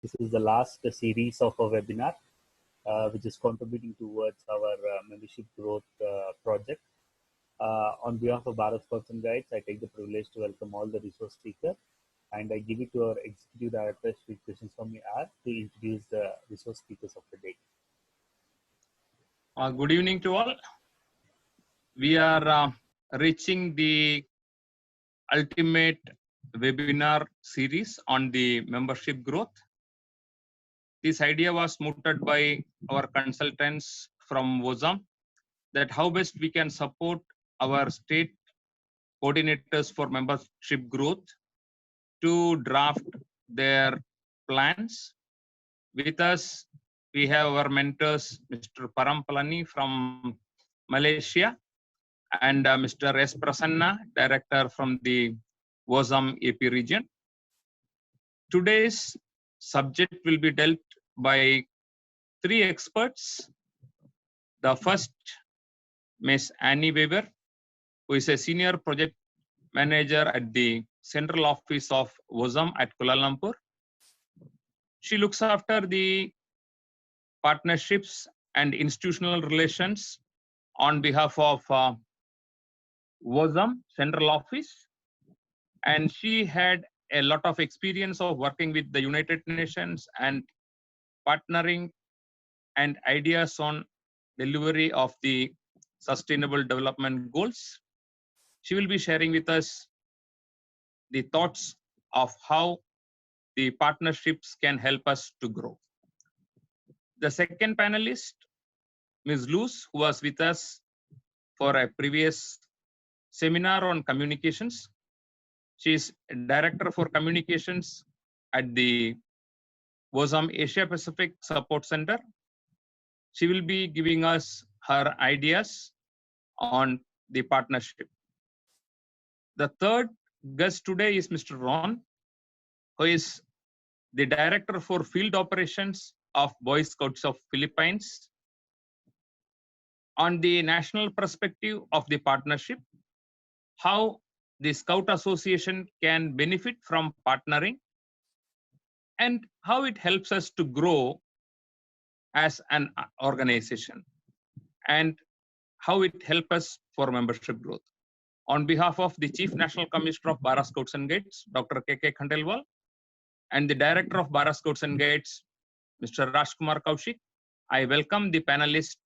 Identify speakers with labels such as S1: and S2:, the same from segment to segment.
S1: This is the last series of a webinar, which is contributing towards our membership growth project. On behalf of Bharat Scouts and Guides, I take the privilege to welcome all the resource speakers, and I give it to our Executive Director, Sri Krishnaswamy R, to introduce the resource speakers of the day.
S2: Good evening to all. We are reaching the ultimate webinar series on the membership growth. This idea was mooted by our consultants from WOSAM, that how best we can support our state coordinators for membership growth to draft their plans. With us, we have our mentors, Mr. Param Palani from Malaysia, and Mr. S. Prasanna, Director from the WOSAM AP region. Today's subject will be dealt by three experts. The first, Ms. Annie Weber, who is a Senior Project Manager at the Central Office of WOSAM at Kuala Lumpur. She looks after the partnerships and institutional relations on behalf of WOSAM Central Office, and she had a lot of experience of working with the United Nations and partnering and ideas on delivery of the Sustainable Development Goals. She will be sharing with us the thoughts of how the partnerships can help us to grow. The second panelist, Ms. Luz, who was with us for a previous seminar on communications. She is Director for Communications at the WOSAM Asia Pacific Support Center. She will be giving us her ideas on the partnership. The third guest today is Mr. Ron, who is the Director for Field Operations of Boy Scouts of Philippines. On the national perspective of the partnership, how the Scout Association can benefit from partnering, and how it helps us to grow as an organization, and how it helps us for membership growth. On behalf of the Chief National Commissioner of Bharat Scouts and Guides, Dr. K.K. Khandelwal, and the Director of Bharat Scouts and Guides, Mr. Rajkumar Kaushik, I welcome the panelists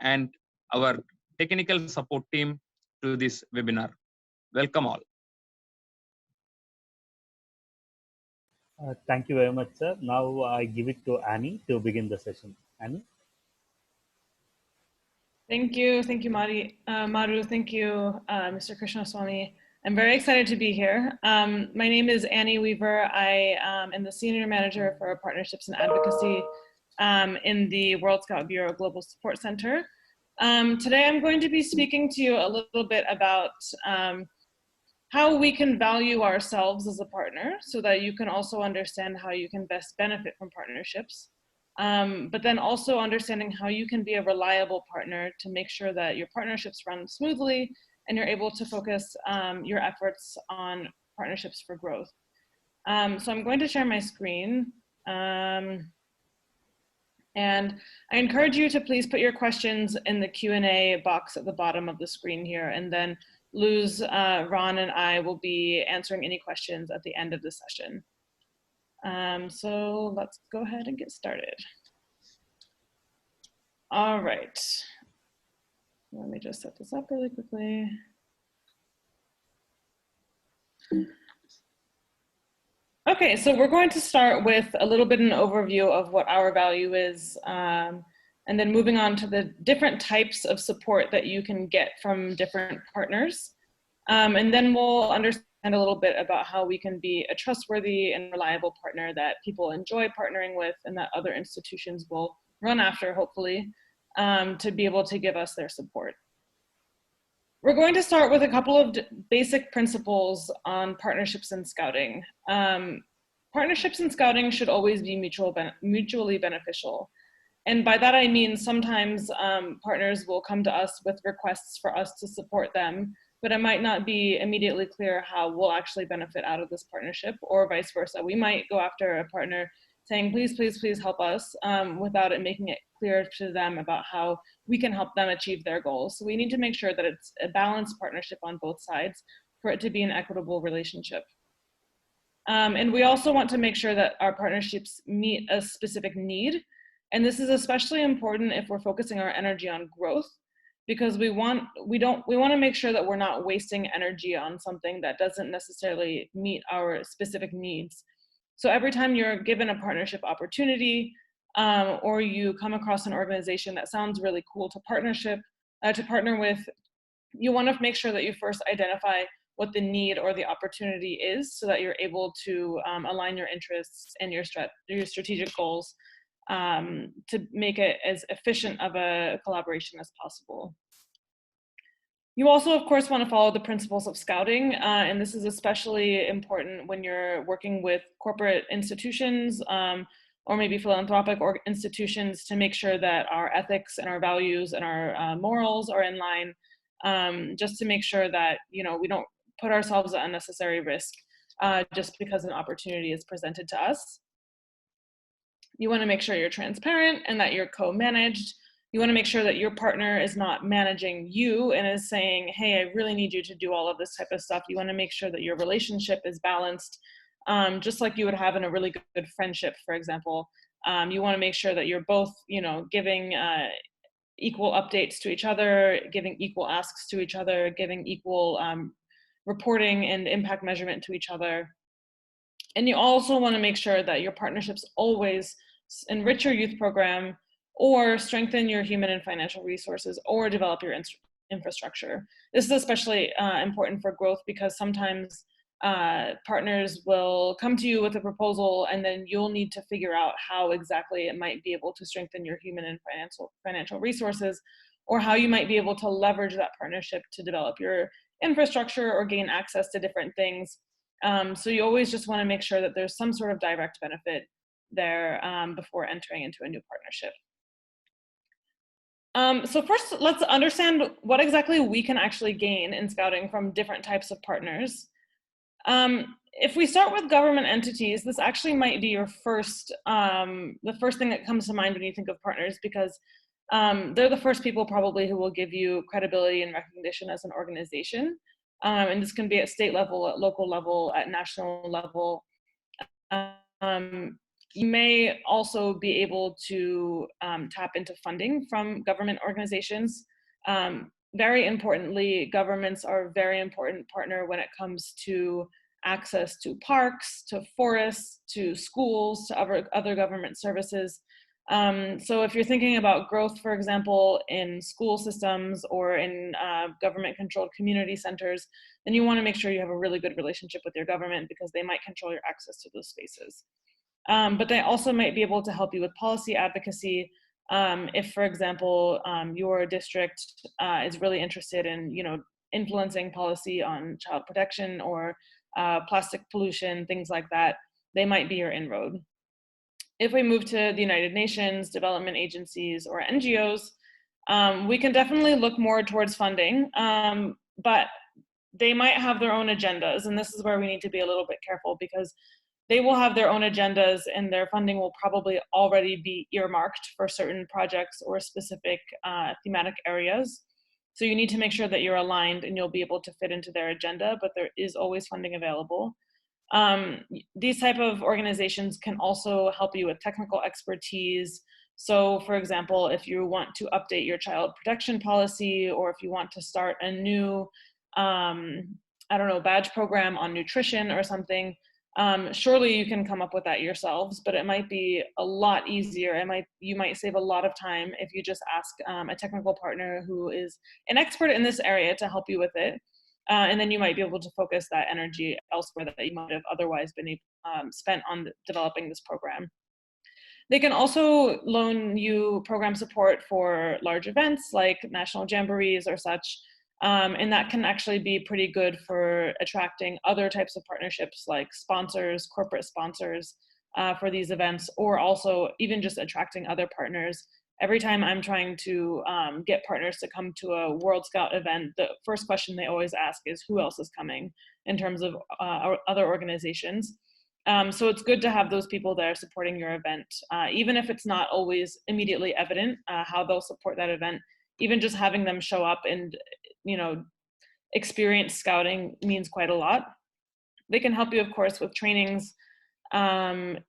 S2: and our technical support team to this webinar. Welcome all.
S1: Thank you very much, sir. Now I give it to Annie to begin the session. Annie?
S3: Thank you, Maru. Thank you, Mr. Krishnaswamy. I'm very excited to be here. My name is Annie Weaver. I am the Senior Manager for Partnerships and Advocacy in the World Scout Bureau Global Support Center. Today I'm going to be speaking to you a little bit about how we can value ourselves as a partner so that you can also understand how you can best benefit from partnerships. But then also understanding how you can be a reliable partner to make sure that your partnerships run smoothly and you're able to focus your efforts on partnerships for growth. So I'm going to share my screen. And I encourage you to please put your questions in the Q&A box at the bottom of the screen here, and then Luz, Ron, and I will be answering any questions at the end of the session. So let's go ahead and get started. All right. Let me just set this up really quickly. Okay, so we're going to start with a little bit of an overview of what our value is, and then moving on to the different types of support that you can get from different partners. And then we'll understand a little bit about how we can be a trustworthy and reliable partner that people enjoy partnering with and that other institutions will run after, hopefully, to be able to give us their support. We're going to start with a couple of basic principles on partnerships and scouting. Partnerships and scouting should always be mutually beneficial. And by that I mean sometimes partners will come to us with requests for us to support them, but it might not be immediately clear how we'll actually benefit out of this partnership, or vice versa. We might go after a partner saying, please, please, please help us, without it making it clear to them about how we can help them achieve their goals. So we need to make sure that it's a balanced partnership on both sides for it to be an equitable relationship. And we also want to make sure that our partnerships meet a specific need. And this is especially important if we're focusing our energy on growth, because we want to make sure that we're not wasting energy on something that doesn't necessarily meet our specific needs. So every time you're given a partnership opportunity, or you come across an organization that sounds really cool to partner with, you want to make sure that you first identify what the need or the opportunity is, so that you're able to align your interests and your strategic goals, to make it as efficient of a collaboration as possible. You also, of course, want to follow the principles of Scouting, and this is especially important when you're working with corporate institutions, or maybe philanthropic institutions, to make sure that our ethics and our values and our morals are in line, just to make sure that, you know, we don't put ourselves at unnecessary risk just because an opportunity is presented to us. You want to make sure you're transparent and that you're co-managed. You want to make sure that your partner is not managing you and is saying, hey, I really need you to do all of this type of stuff. You want to make sure that your relationship is balanced, just like you would have in a really good friendship, for example. You want to make sure that you're both, you know, giving equal updates to each other, giving equal asks to each other, giving equal reporting and impact measurement to each other. And you also want to make sure that your partnerships always enrich your youth program, or strengthen your human and financial resources, or develop your infrastructure. This is especially important for growth, because sometimes partners will come to you with a proposal, and then you'll need to figure out how exactly it might be able to strengthen your human and financial resources, or how you might be able to leverage that partnership to develop your infrastructure or gain access to different things. So you always just want to make sure that there's some sort of direct benefit there before entering into a new partnership. So first, let's understand what exactly we can actually gain in Scouting from different types of partners. If we start with government entities, this actually might be your first, the first thing that comes to mind when you think of partners, because they're the first people probably who will give you credibility and recognition as an organization. And this can be at state level, at local level, at national level. You may also be able to tap into funding from government organizations. Very importantly, governments are a very important partner when it comes to access to parks, to forests, to schools, to other government services. So if you're thinking about growth, for example, in school systems or in government-controlled community centers, then you want to make sure you have a really good relationship with your government, because they might control your access to those spaces. But they also might be able to help you with policy advocacy. If, for example, your district is really interested in, you know, influencing policy on child protection or plastic pollution, things like that, they might be your inroad. If we move to the United Nations, development agencies, or NGOs, we can definitely look more towards funding, but they might have their own agendas, and this is where we need to be a little bit careful, because they will have their own agendas, and their funding will probably already be earmarked for certain projects or specific thematic areas. So you need to make sure that you're aligned and you'll be able to fit into their agenda, but there is always funding available. These type of organizations can also help you with technical expertise. So for example, if you want to update your child protection policy, or if you want to start a new, I don't know, badge program on nutrition or something, surely you can come up with that yourselves, but it might be a lot easier. You might save a lot of time if you just ask a technical partner who is an expert in this area to help you with it. And then you might be able to focus that energy elsewhere that you might have otherwise been spent on developing this program. They can also loan you program support for large events like national jamborees or such. And that can actually be pretty good for attracting other types of partnerships like sponsors, corporate sponsors for these events, or also even just attracting other partners. Every time I'm trying to get partners to come to a World Scout event, the first question they always ask is who else is coming in terms of other organizations. So it's good to have those people there supporting your event, even if it's not always immediately evident how they'll support that event. Even just having them show up and, experience scouting means quite a lot. They can help you, of course, with trainings in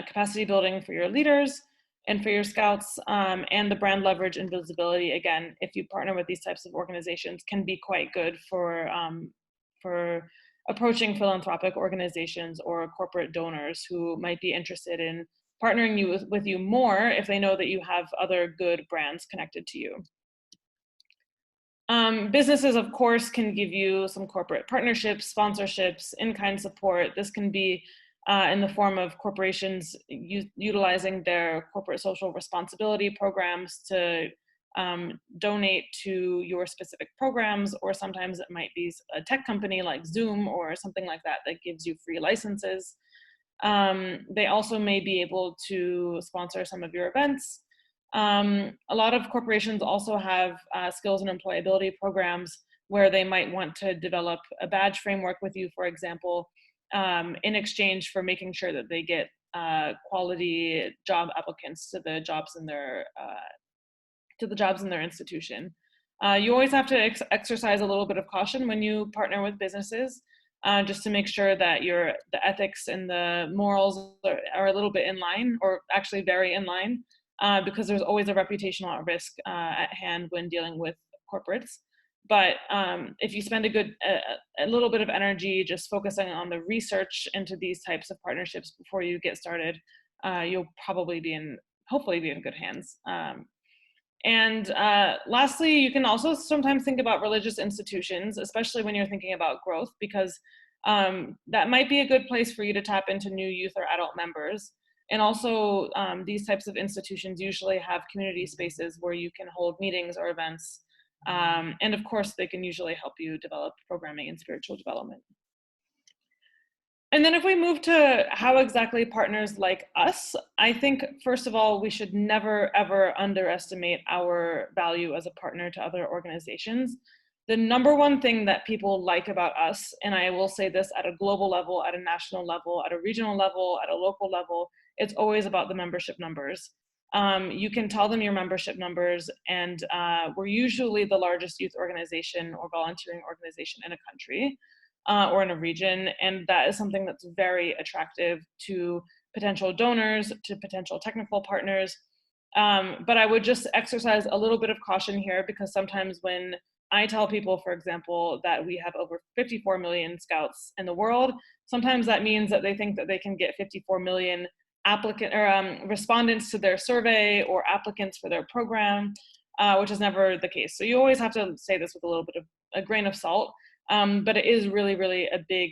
S3: capacity building for your leaders and for your scouts, and the brand leverage and visibility. Again, if you partner with these types of organizations, can be quite good for approaching philanthropic organizations or corporate donors who might be interested in partnering with you more if they know that you have other good brands connected to you. Businesses, of course, can give you some corporate partnerships, sponsorships, in-kind support. This can be in the form of corporations utilizing their corporate social responsibility programs to donate to your specific programs, or sometimes it might be a tech company like Zoom or something like that that gives you free licenses. They also may be able to sponsor some of your events. A lot of corporations also have skills and employability programs where they might want to develop a badge framework with you, for example, in exchange for making sure that they get quality job applicants to the jobs in their institution. You always have to exercise a little bit of caution when you partner with businesses, just to make sure that the ethics and the morals are a little bit in line, or actually very in line, because there's always a reputational risk at hand when dealing with corporates. But if you spend a little bit of energy just focusing on the research into these types of partnerships before you get started, you'll probably hopefully be in good hands. And lastly, you can also sometimes think about religious institutions, especially when you're thinking about growth, because that might be a good place for you to tap into new youth or adult members. And also, these types of institutions usually have community spaces where you can hold meetings or events. And of course, they can usually help you develop programming and spiritual development. And then if we move to how exactly partners like us, I think, first of all, we should never, ever underestimate our value as a partner to other organizations. The number one thing that people like about us, and I will say this at a global level, at a national level, at a regional level, at a local level, it's always about the membership numbers. You can tell them your membership numbers, and we're usually the largest youth organization or volunteering organization in a country. Or in a region, and that is something that's very attractive to potential donors, to potential technical partners. But I would just exercise a little bit of caution here, because sometimes when I tell people, for example, that we have over 54 million scouts in the world, sometimes that means that they think that they can get 54 million respondents to their survey or applicants for their program, which is never the case. So you always have to say this with a little bit of a grain of salt. But it is really, really a big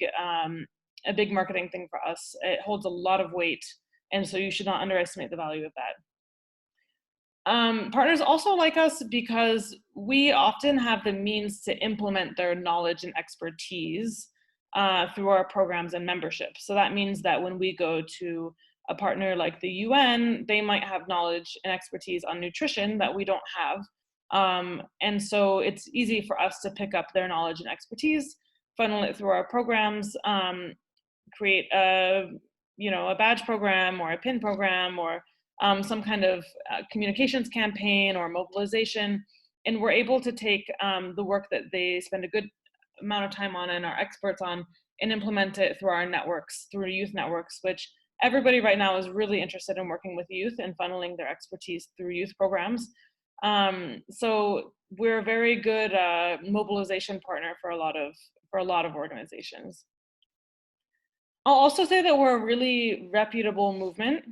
S3: marketing thing for us. It holds a lot of weight, and so you should not underestimate the value of that. Partners also like us because we often have the means to implement their knowledge and expertise through our programs and membership. So that means that when we go to a partner like the UN, they might have knowledge and expertise on nutrition that we don't have. And so it's easy for us to pick up their knowledge and expertise, funnel it through our programs, create a badge program or a pin program or some kind of communications campaign or mobilization. And we're able to take the work that they spend a good amount of time on and are experts on, and implement it through our networks, through youth networks, which everybody right now is really interested in working with youth and funneling their expertise through youth programs. So we're a very good mobilization partner for a lot of organizations. I'll also say that we're a really reputable movement,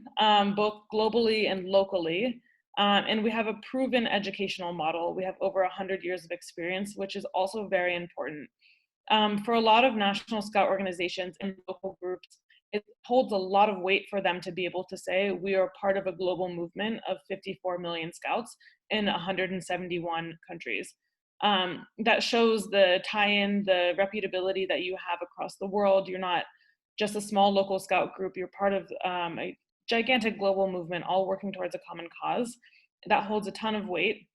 S3: both globally and locally, and we have a proven educational model. We have over 100 years of experience, which is also very important. For a lot of National Scout organizations and local groups, it holds a lot of weight for them to be able to say we are part of a global movement of 54 million scouts in 171 countries. That shows the tie-in, the reputability that you have across the world. You're not just a small local scout group, you're part of a gigantic global movement, all working towards a common cause. That holds a ton of weight.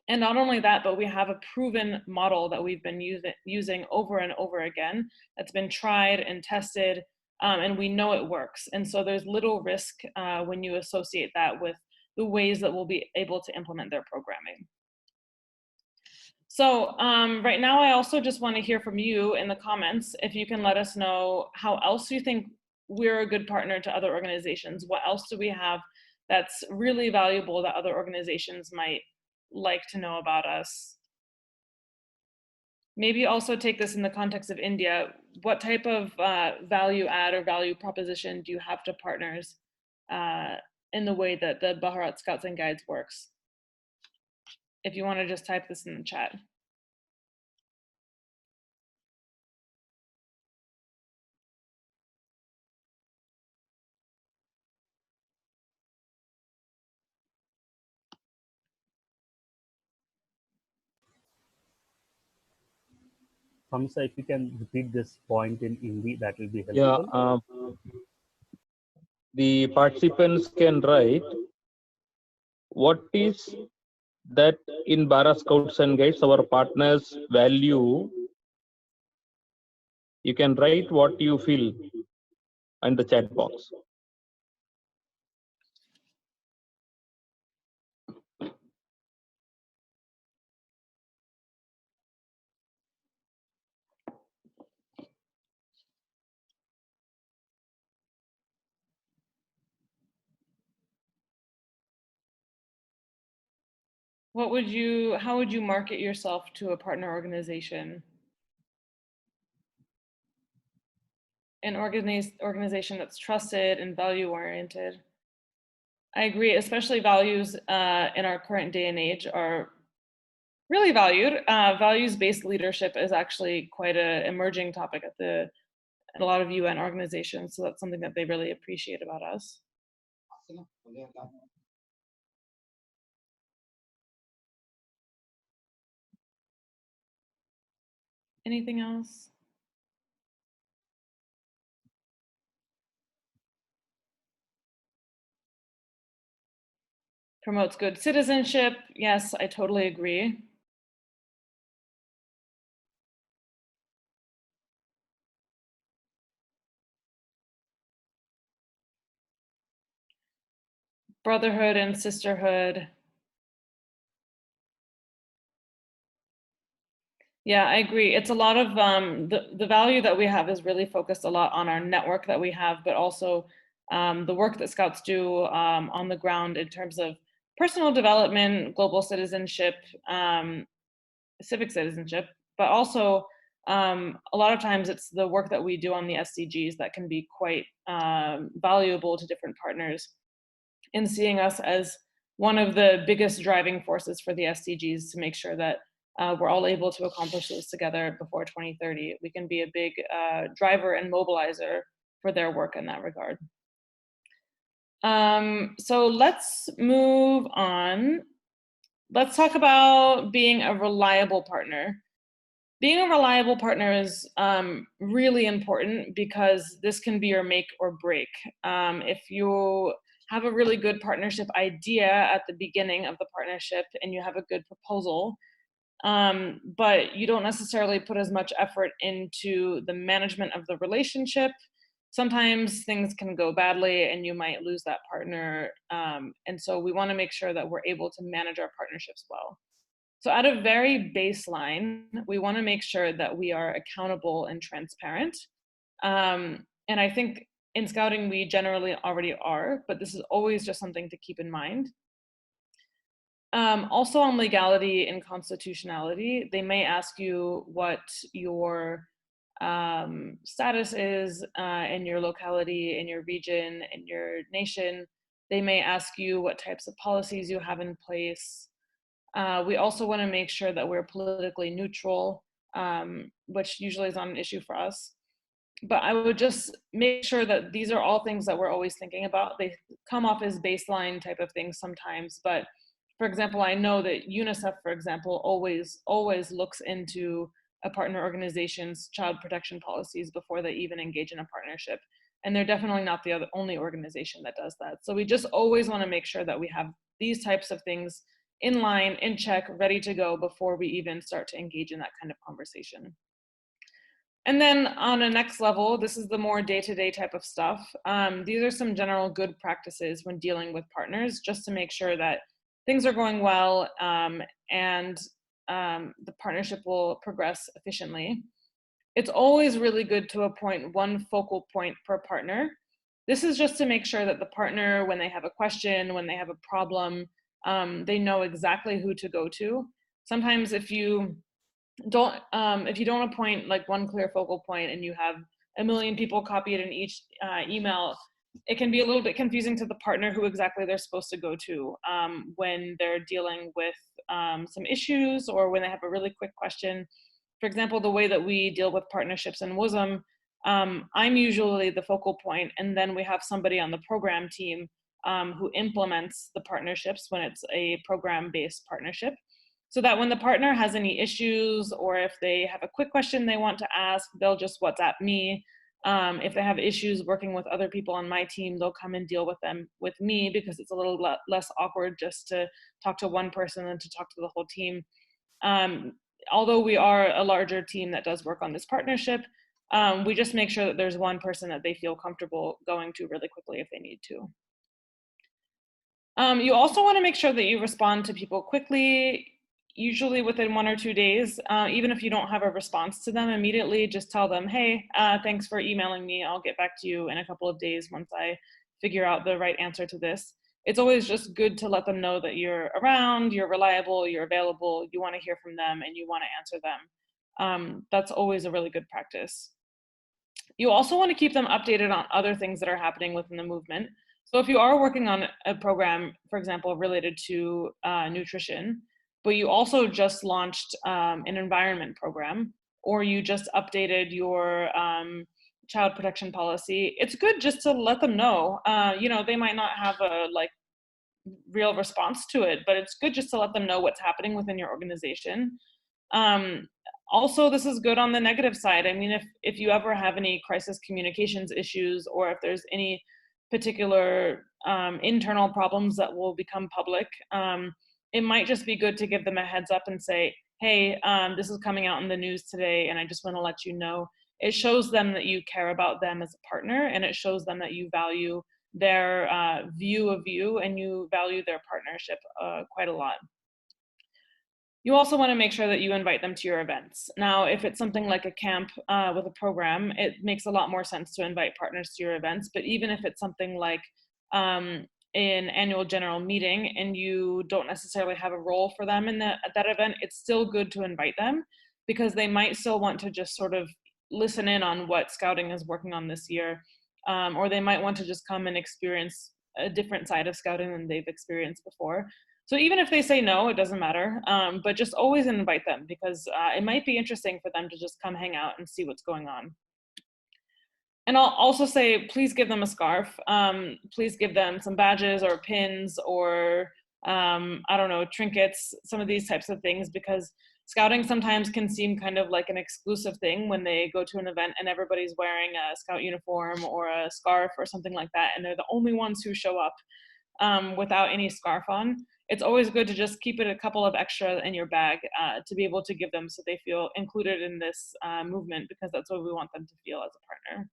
S3: And not only that, but we have a proven model that we've been using over and over again, that's been tried and tested, and we know it works. And so there's little risk when you associate that with the ways that we'll be able to implement their programming. So right now, I also just want to hear from you in the comments, if you can let us know how else you think we're a good partner to other organizations. What else do we have that's really valuable that other organizations might like to know about us? Maybe also take this in the context of India. What type of value add or value proposition do you have to partners in the way that the Bharat Scouts and Guides works? If you want to just type this in the chat.
S1: Hamza, if you can repeat this point in Hindi, that will be
S2: Yeah,
S1: helpful.
S2: the participants can write what is that in Bharat Scouts and Guides our partners value. You can write what you feel in the chat box.
S3: How would you market yourself to a partner organization? An organization that's trusted and value oriented. I agree, especially values in our current day and age are really valued. Values-based leadership is actually quite an emerging topic at a lot of UN organizations, so that's something that they really appreciate about us. Anything else? Promotes good citizenship. Yes, I totally agree. Brotherhood and sisterhood. Yeah, I agree. It's a lot of the value that we have is really focused a lot on our network that we have, but also the work that Scouts do on the ground in terms of personal development, global citizenship, civic citizenship, but also a lot of times it's the work that we do on the SDGs that can be quite valuable to different partners in seeing us as one of the biggest driving forces for the SDGs to make sure that we're all able to accomplish this together before 2030. We can be a big driver and mobilizer for their work in that regard. So let's move on. Let's talk about being a reliable partner. Being a reliable partner is really important because this can be your make or break. If you have a really good partnership idea at the beginning of the partnership and you have a good proposal, but you don't necessarily put as much effort into the management of the relationship, sometimes things can go badly and you might lose that partner. And so we want to make sure that we're able to manage our partnerships well. So at a very baseline, we want to make sure that we are accountable and transparent. And I think in scouting, we generally already are, but this is always just something to keep in mind. Also on legality and constitutionality, they may ask you what your status is in your locality, in your region, in your nation. They may ask you what types of policies you have in place. We also want to make sure that we're politically neutral, which usually is not an issue for us. But I would just make sure that these are all things that we're always thinking about. They come off as baseline type of things sometimes, but for example, I know that UNICEF, for example, always looks into a partner organization's child protection policies before they even engage in a partnership. And they're definitely not the only organization that does that. So we just always want to make sure that we have these types of things in line, in check, ready to go before we even start to engage in that kind of conversation. And then on a next level, this is the more day-to-day type of stuff. These are some general good practices when dealing with partners, just to make sure that things are going well and the partnership will progress efficiently. It's always really good to appoint one focal point per partner. This is just to make sure that the partner, when they have a question, when they have a problem, they know exactly who to go to. Sometimes if you don't appoint like one clear focal point and you have a million people copied in each email, it can be a little bit confusing to the partner who exactly they're supposed to go to when they're dealing with some issues or when they have a really quick question. For example, the way that we deal with partnerships in WUSM, I'm usually the focal point, and then we have somebody on the program team who implements the partnerships when it's a program-based partnership, so that when the partner has any issues or if they have a quick question they want to ask, they'll just WhatsApp me. If they have issues working with other people on my team, they'll come and deal with them with me, because it's a little less awkward just to talk to one person than to talk to the whole team. Although we are a larger team that does work on this partnership, we just make sure that there's one person that they feel comfortable going to really quickly if they need to. You also want to make sure that you respond to people quickly, usually within 1 or 2 days. Even if you don't have a response to them immediately, just tell them, hey, thanks for emailing me. I'll get back to you in a couple of days once I figure out the right answer to this. It's always just good to let them know that you're around, you're reliable, you're available, you want to hear from them, and you want to answer them. That's always a really good practice. You also want to keep them updated on other things that are happening within the movement. So if you are working on a program, for example, related to nutrition, but you also just launched an environment program, or you just updated your child protection policy, it's good just to let them know. They might not have a real response to it, but it's good just to let them know what's happening within your organization. Also, this is good on the negative side. I mean, if you ever have any crisis communications issues, or if there's any particular internal problems that will become public, it might just be good to give them a heads up and say, hey, this is coming out in the news today, and I just want to let you know. It shows them that you care about them as a partner, and it shows them that you value their view of you, and you value their partnership quite a lot. You also want to make sure that you invite them to your events. Now, if it's something like a camp with a program, it makes a lot more sense to invite partners to your events. But even if it's something like an annual general meeting and you don't necessarily have a role for them at that event, it's still good to invite them, because they might still want to just sort of listen in on what Scouting is working on this year, or they might want to just come and experience a different side of Scouting than they've experienced before. So even if they say no, it doesn't matter, but just always invite them, because it might be interesting for them to just come hang out and see what's going on. And I'll also say, please give them a scarf. Please give them some badges or pins or, I don't know, trinkets, some of these types of things, because Scouting sometimes can seem kind of like an exclusive thing when they go to an event and everybody's wearing a Scout uniform or a scarf or something like that, and they're the only ones who show up without any scarf on. It's always good to just keep it a couple of extra in your bag to be able to give them, so they feel included in this movement, because that's what we want them to feel as a partner.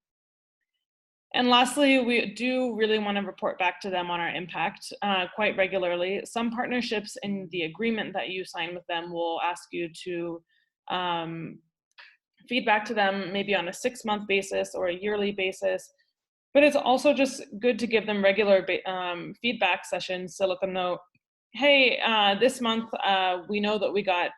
S3: And lastly, we do really want to report back to them on our impact quite regularly. Some partnerships in the agreement that you sign with them will ask you to feed back to them maybe on a 6-month basis or a yearly basis. But it's also just good to give them regular feedback sessions to let them know, hey, this month we know that we got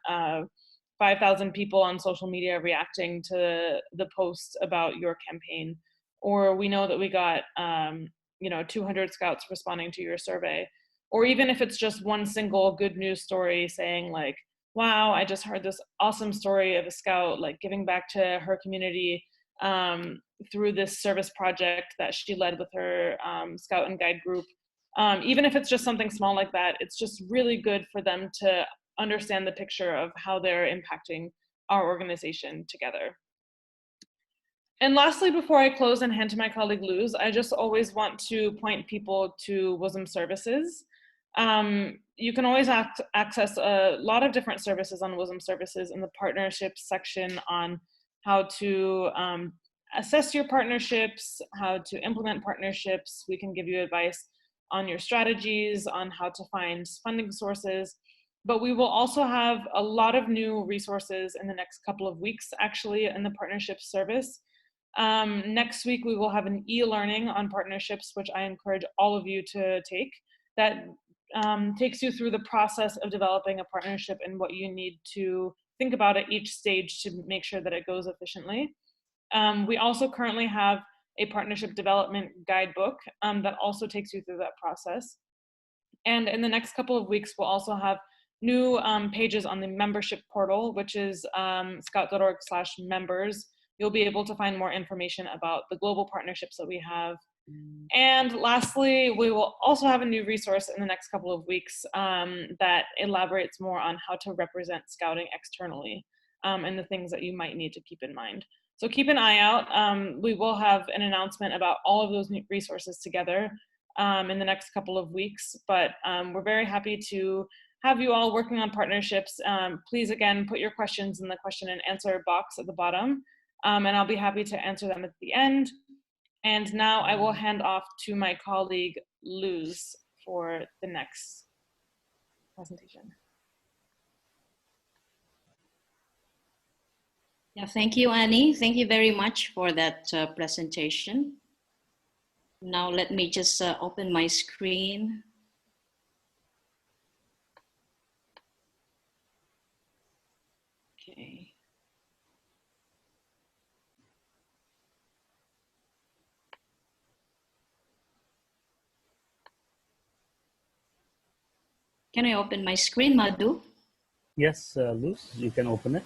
S3: 5,000 people on social media reacting to the post about your campaign, or we know that we got 200 Scouts responding to your survey. Or even if it's just one single good news story saying like, wow, I just heard this awesome story of a Scout like giving back to her community through this service project that she led with her Scout and Guide group. Even if it's just something small like that, it's just really good for them to understand the picture of how they're impacting our organization together. And lastly, before I close and hand to my colleague Luz, I just always want to point people to WUSM services. You can always access a lot of different services on WISDOM Services in the partnerships section on how to assess your partnerships, how to implement partnerships. We can give you advice on your strategies, on how to find funding sources. But we will also have a lot of new resources in the next couple of weeks, actually, in the partnerships service. Next week, we will have an e-learning on partnerships, which I encourage all of you to take, that takes you through the process of developing a partnership and what you need to think about at each stage to make sure that it goes efficiently. We also currently have a partnership development guidebook that also takes you through that process. And in the next couple of weeks, we'll also have new pages on the membership portal, which is scout.org/members. You'll be able to find more information about the global partnerships that we have. And lastly, we will also have a new resource in the next couple of weeks that elaborates more on how to represent Scouting externally and the things that you might need to keep in mind. So keep an eye out. We will have an announcement about all of those new resources together in the next couple of weeks, but we're very happy to have you all working on partnerships. Please, again, put your questions in the question and answer box at the bottom, and I'll be happy to answer them at the end. And now I will hand off to my colleague, Luz, for the next presentation.
S4: Yeah, thank you, Annie. Thank you very much for that presentation. Now let me just open my screen. Okay. Can I open my screen, Madhu?
S1: Yes, Luz, you can open it.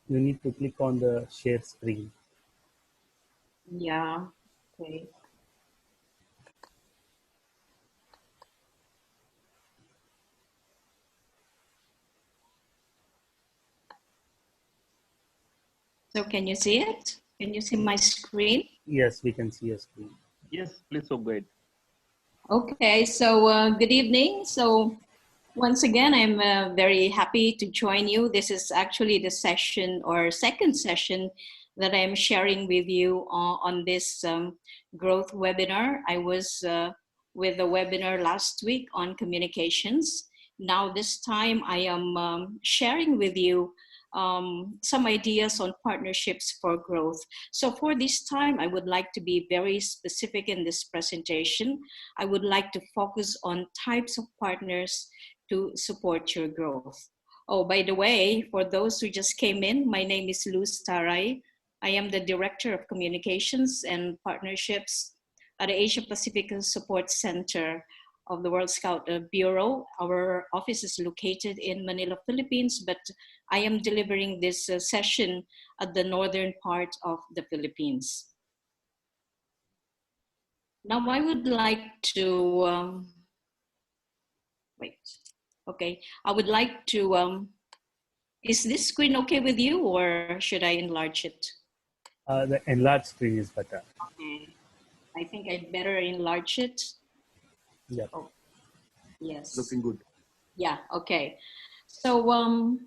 S1: You need to click on the share screen.
S4: Yeah, okay. So can you see it? Can you see my screen?
S1: Yes, we can see your screen.
S2: Yes, please go ahead.
S4: Okay, so good evening. So once again, I'm very happy to join you. This is actually the session or second session that I'm sharing with you on this growth webinar. I was with a webinar last week on communications. Now this time I am sharing with you some ideas on partnerships for growth. So for this time, I would like to be very specific in this presentation. I would like to focus on types of partners to support your growth. Oh, by the way, for those who just came in, my name is Luz Taray. I am the Director of Communications and Partnerships at the Asia Pacific Support Center of the World Scout Bureau. Our office is located in Manila, Philippines, but I am delivering this session at the northern part of the Philippines. Now I would like to, okay, I would like to, is this screen okay with you or should I enlarge it?
S1: The enlarged screen is better.
S4: Okay. I think I'd better enlarge it.
S1: Yeah.
S4: Oh, yes.
S2: Looking good.
S4: Yeah, okay. So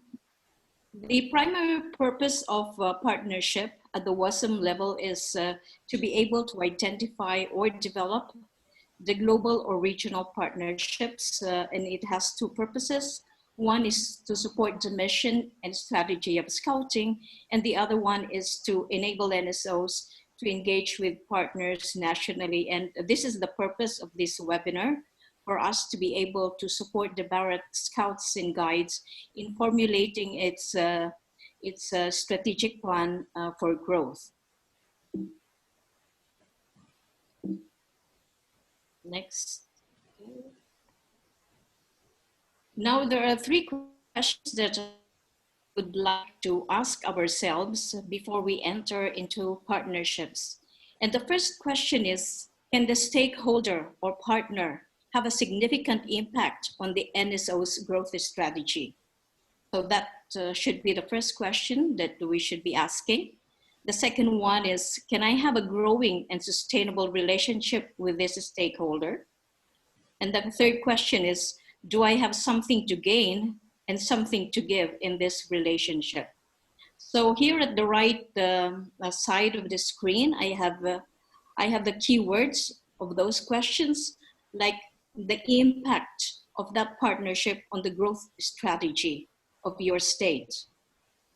S4: the primary purpose of partnership at the WASM level is to be able to identify or develop the global or regional partnerships, and it has two purposes. One is to support the mission and strategy of Scouting, and the other one is to enable NSOs to engage with partners nationally. And this is the purpose of this webinar, for us to be able to support the Bharat Scouts and Guides in formulating its strategic plan for growth. Next. Now there are three questions that I would like to ask ourselves before we enter into partnerships. And the first question is, can the stakeholder or partner have a significant impact on the NSO's growth strategy? So that should be the first question that we should be asking. The second one is, can I have a growing and sustainable relationship with this stakeholder? And the third question is, do I have something to gain and something to give in this relationship? So here at the right side of the screen, I have the keywords of those questions, like the impact of that partnership on the growth strategy of your state.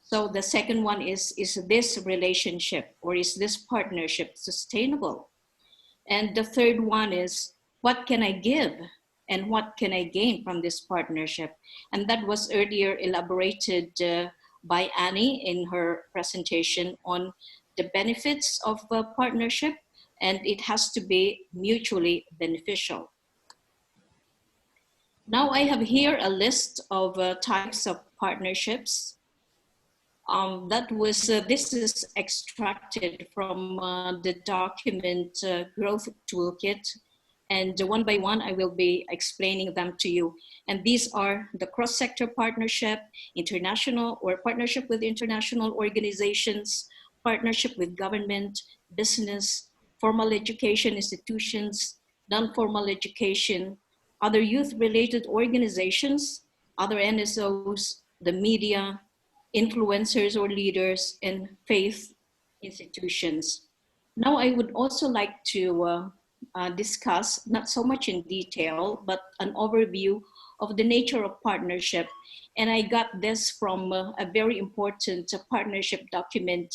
S4: So the second one is this relationship or is this partnership sustainable? And the third one is, what can I give and what can I gain from this partnership? And that was earlier elaborated by Annie in her presentation on the benefits of a partnership, and it has to be mutually beneficial. Now I have here a list of types of partnerships. This is extracted from the document Growth Toolkit, and one by one I will be explaining them to you. And these are the cross-sector partnership, international or partnership with international organizations, partnership with government, business, formal education institutions, non-formal education, other youth-related organizations, other NSOs, the media, influencers or leaders, and faith institutions. Now I would also like to discuss, not so much in detail, but an overview of the nature of partnership. And I got this from a very important partnership document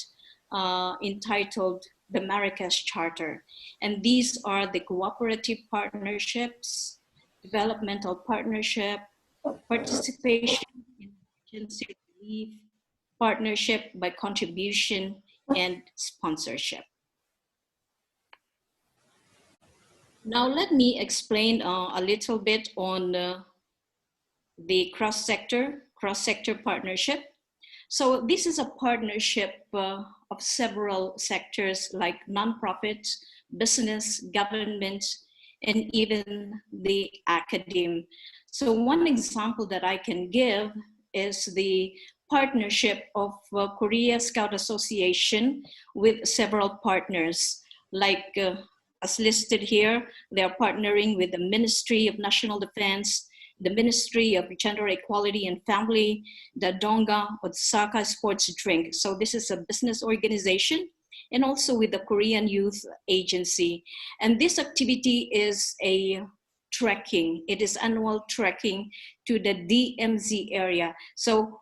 S4: entitled the Marrakesh Charter. And these are the cooperative partnerships, developmental partnership, participation in emergency relief, partnership by contribution, and sponsorship. Now let me explain a little bit on the cross-sector partnership. So this is a partnership of several sectors like nonprofit, business, government, and even the academe. So one example that I can give is the partnership of Korea Scout Association with several partners, like as listed here. They are partnering with the Ministry of National Defense, the Ministry of Gender Equality and Family, the Donga Osaka Sports Drink. So this is a business organization, and also with the Korean Youth Agency. And this activity is a trekking. It is annual trekking to the DMZ area. So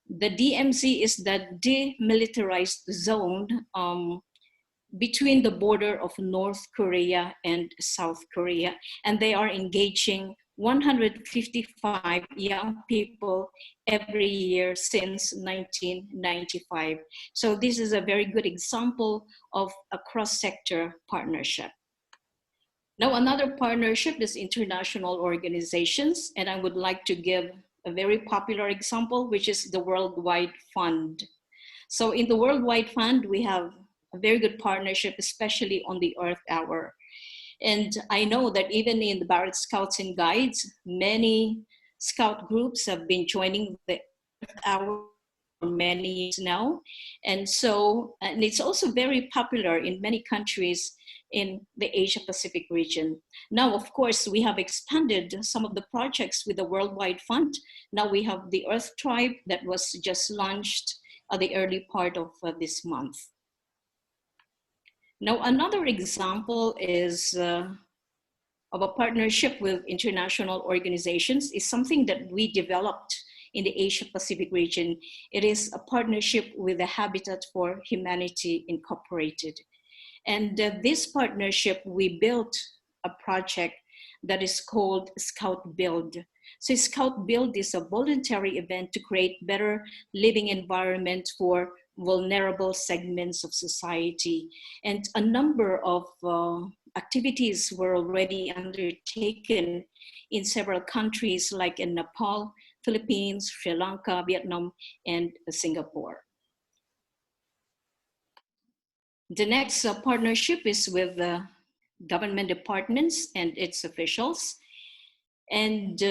S4: the DMZ is the demilitarized zone between the border of North Korea and South Korea. And they are engaging 155 young people every year since 1995. So this is a very good example of a cross-sector partnership. Now, another partnership is international organizations, and I would like to give a very popular example, which is the Worldwide Fund. So in the Worldwide Fund, we have a very good partnership, especially on the Earth Hour. And I know that even in the Barrett Scouts and Guides, many scout groups have been joining the Earth Hour for many years now. And it's also very popular in many countries in the Asia Pacific region. Now, of course, we have expanded some of the projects with the Worldwide Fund. Now we have the Earth Tribe that was just launched at the early part of this month. Now, another example is of a partnership with international organizations is something that we developed in the Asia Pacific region. It is a partnership with the Habitat for Humanity Incorporated. And this partnership, we built a project that is called Scout Build. So Scout Build is a voluntary event to create better living environment for vulnerable segments of society. And a number of activities were already undertaken in several countries like in Nepal, Philippines, Sri Lanka, Vietnam, and Singapore. The next partnership is with government departments and its officials. And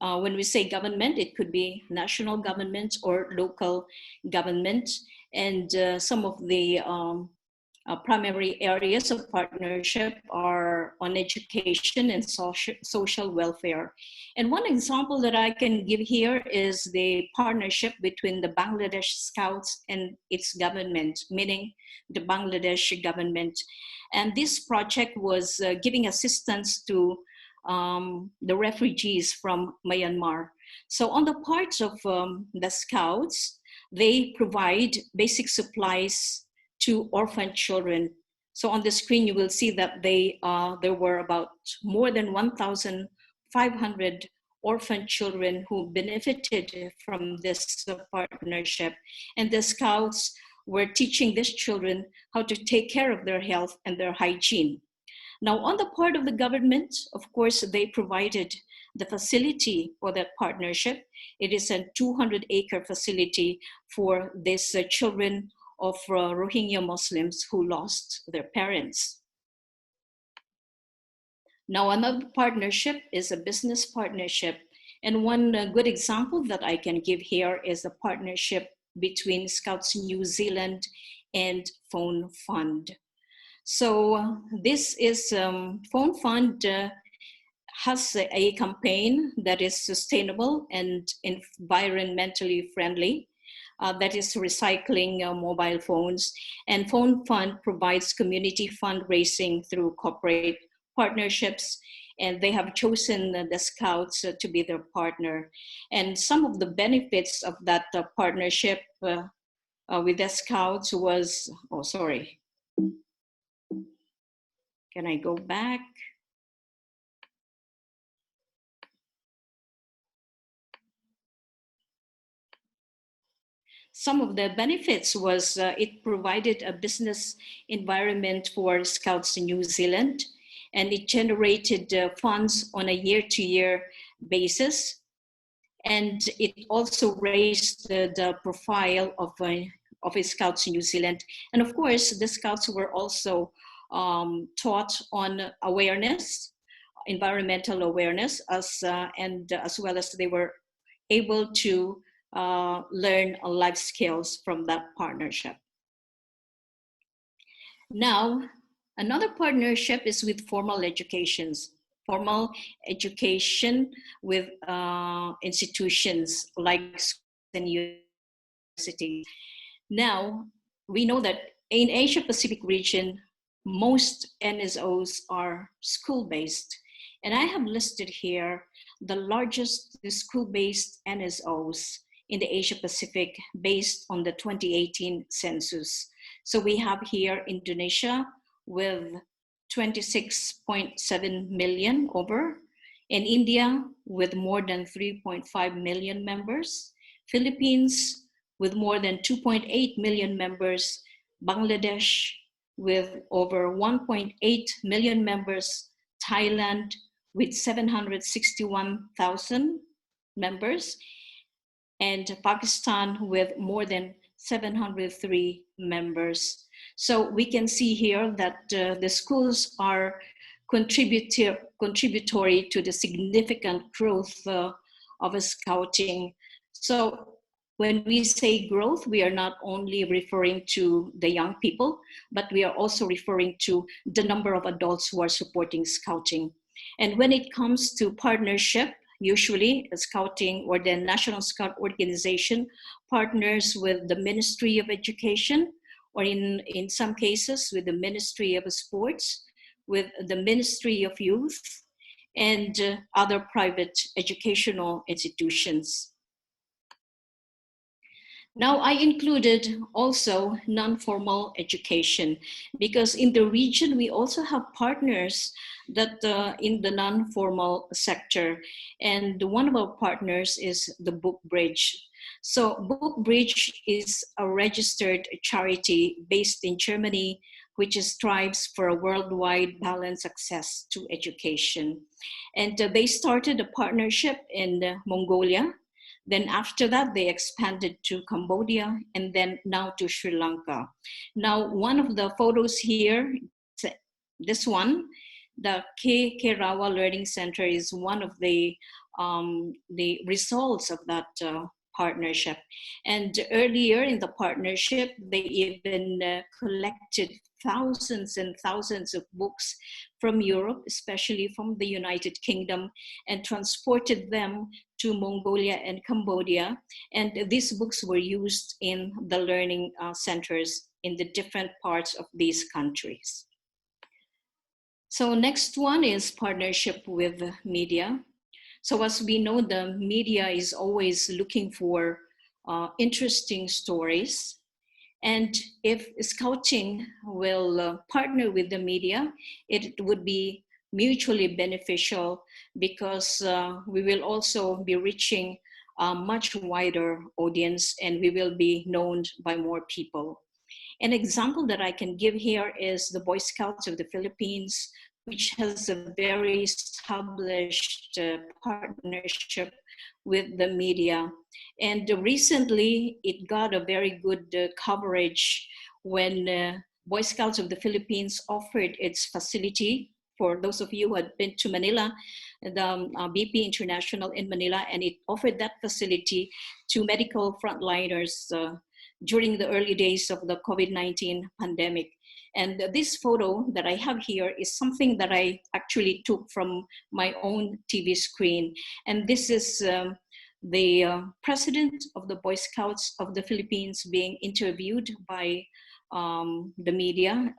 S4: when we say government, it could be national government or local government. And some of the primary areas of partnership are on education and social welfare. And one example that I can give here is the partnership between the Bangladesh Scouts and its government, meaning the Bangladesh government. And this project was giving assistance to the refugees from Myanmar. So on the parts of the Scouts, they provide basic supplies to orphan children. So on the screen, you will see that there were about more than 1,500 orphan children who benefited from this partnership. And the Scouts were teaching these children how to take care of their health and their hygiene. Now, on the part of the government, of course, they provided the facility for that partnership. It is a 200-acre facility for these children of Rohingya Muslims who lost their parents. Now, another partnership is a business partnership. And one good example that I can give here is a partnership between Scouts New Zealand and Phone Fund. So this is Phone Fund has a campaign that is sustainable and environmentally friendly. That is recycling mobile phones. And Phone Fund provides community fundraising through corporate partnerships, and they have chosen the Scouts to be their partner. And some of the benefits of that partnership with the Scouts was, oh, sorry. Can I go back? Some of the benefits was it provided a business environment for Scouts in New Zealand, and it generated funds on a year-to-year basis. And it also raised the profile of Scouts in New Zealand. And of course, the Scouts were also taught on awareness, environmental awareness, as well as they were able to learn life skills from that partnership. Now, another partnership is with formal educations. Formal education with institutions like universities. Now, we know that in Asia Pacific region, most NSOs are school-based. And I have listed here the largest school-based NSOs in the Asia Pacific based on the 2018 census. So we have here Indonesia with 26.7 million over, in India with more than 3.5 million members, Philippines with more than 2.8 million members, Bangladesh with over 1.8 million members, Thailand with 761,000 members, and Pakistan with more than 703 members. So we can see here that the schools are contributory to the significant growth of Scouting. So when we say growth, we are not only referring to the young people, but we are also referring to the number of adults who are supporting Scouting. And when it comes to partnership, usually Scouting or the National Scout Organization partners with the Ministry of Education, or in some cases with the Ministry of Sports, with the Ministry of Youth, and other private educational institutions. Now, I included also non-formal education, because in the region, we also have partners that in the non-formal sector. And one of our partners is the Book Bridge. So Book Bridge is a registered charity based in Germany, which strives for a worldwide balanced access to education. And they started a partnership in Mongolia. Then after that, they expanded to Cambodia, and then now to Sri Lanka. Now, one of the photos here, this one, the K.K. Rawa Learning Center is one of the results of that partnership. And earlier in the partnership, they even collected thousands and thousands of books from Europe, especially from the United Kingdom, and transported them to Mongolia and Cambodia. And these books were used in the learning centers in the different parts of these countries. So next one is partnership with media. So as we know, the media is always looking for interesting stories. And if Scouting will partner with the media, it would be mutually beneficial because we will also be reaching a much wider audience and we will be known by more people. An example that I can give here is the Boy Scouts of the Philippines, which has a very established partnership with the media. And recently it got a very good coverage when Boy Scouts of the Philippines offered its facility. For those of you who had been to Manila, the BP International in Manila, and it offered that facility to medical frontliners during the early days of the COVID-19 pandemic. And this photo that I have here is something that I actually took from my own TV screen. And this is the president of the Boy Scouts of the Philippines being interviewed by the media.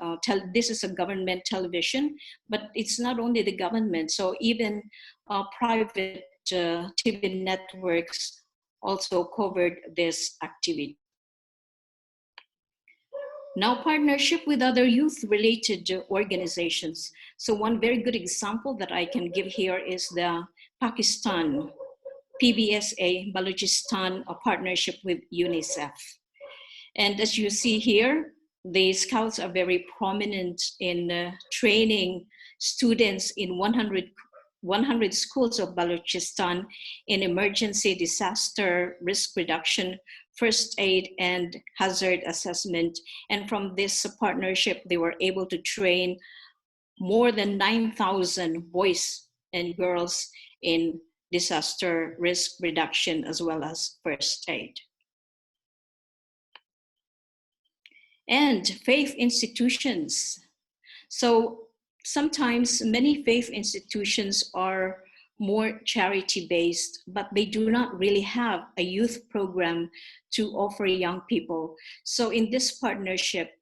S4: This is a government television, but it's not only the government. So even private TV networks also covered this activity. Now, partnership with other youth-related organizations. So one very good example that I can give here is the Pakistan PBSA Balochistan, a partnership with UNICEF. And as you see here, the Scouts are very prominent in training students in 100 schools of Balochistan in emergency disaster risk reduction, first aid, and hazard assessment. And from this partnership, they were able to train more than 9,000 boys and girls in disaster risk reduction as well as first aid. And faith institutions. So sometimes many faith institutions are more charity-based, but they do not really have a youth program to offer young people. So in this partnership,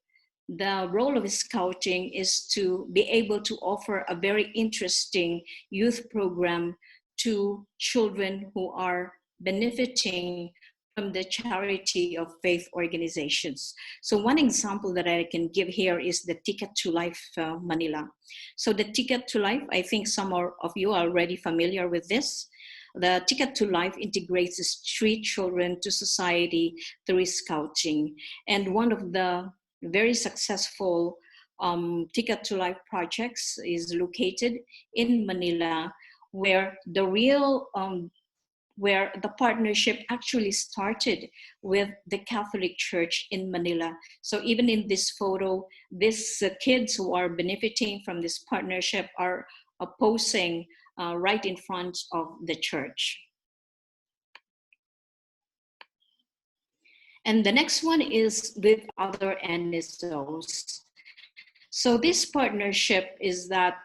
S4: the role of Scouting is to be able to offer a very interesting youth program to children who are benefiting from the charity of faith organizations. So one example that I can give here is the Ticket to Life Manila. So the Ticket to Life, I think some of you are already familiar with this. The Ticket to Life integrates street children to society through Scouting. And one of the very successful Ticket to Life projects is located in Manila, where where the partnership actually started with the Catholic Church in Manila. So even in this photo, these kids who are benefiting from this partnership are posing right in front of the church. And the next one is with other NSOs. So this partnership is that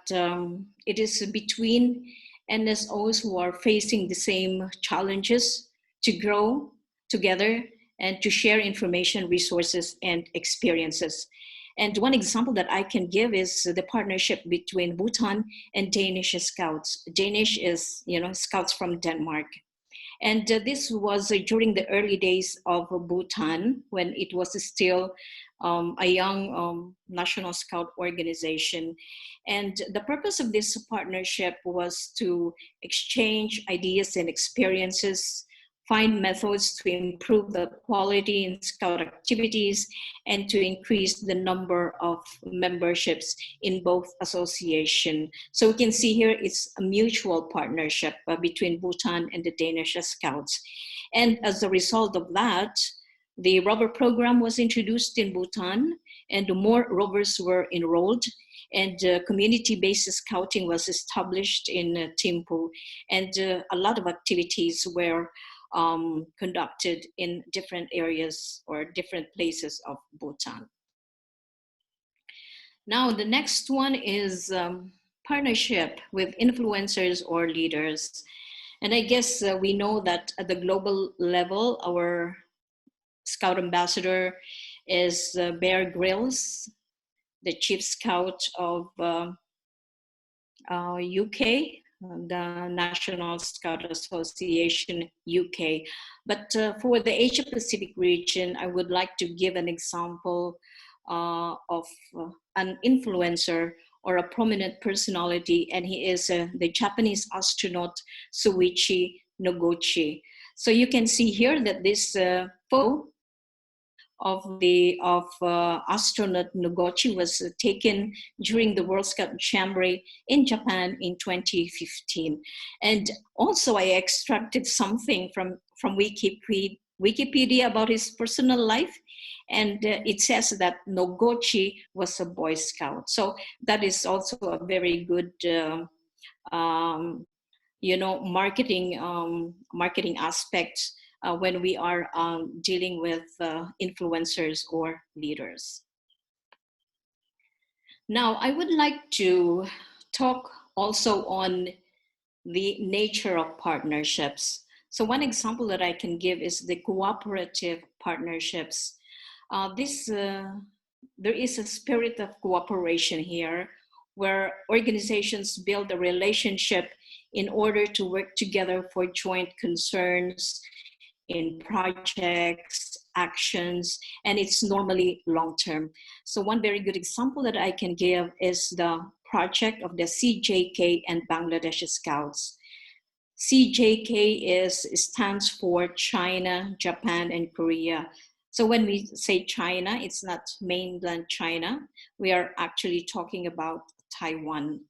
S4: it is between NSOs who are facing the same challenges to grow together and to share information, resources, and experiences. And one example that I can give is the partnership between Bhutan and Danish Scouts. Danish is, Scouts from Denmark. And this was during the early days of Bhutan, when it was still a young National Scout organization. And the purpose of this partnership was to exchange ideas and experiences, find methods to improve the quality in Scout activities, and to increase the number of memberships in both associations. So we can see here it's a mutual partnership between Bhutan and the Danish Scouts. And as a result of that, the rover program was introduced in Bhutan, and more rovers were enrolled, and community-based scouting was established in Thimphu, and a lot of activities were conducted in different areas or different places of Bhutan. Now, the next one is partnership with influencers or leaders. And I guess we know that at the global level, our Scout ambassador is Bear Grylls, the chief scout of UK, the National Scout Association UK. But for the Asia Pacific region, I would like to give an example of an influencer or a prominent personality, and he is the Japanese astronaut Soichi Noguchi. So you can see here that this photo of astronaut Noguchi was taken during the World Scout Jamboree in Japan in 2015. And also I extracted something from Wikipedia about his personal life. And it says that Noguchi was a Boy Scout. So that is also a very good marketing aspect when we are dealing with influencers or leaders. Now, I would like to talk also on the nature of partnerships. So one example that I can give is the cooperative partnerships. There is a spirit of cooperation here where organizations build a relationship in order to work together for joint concerns in projects, actions, and it's normally long-term. So one very good example that I can give is the project of the CJK and Bangladesh Scouts. CJK stands for China, Japan, and Korea. So when we say China, it's not mainland China. We are actually talking about Taiwan.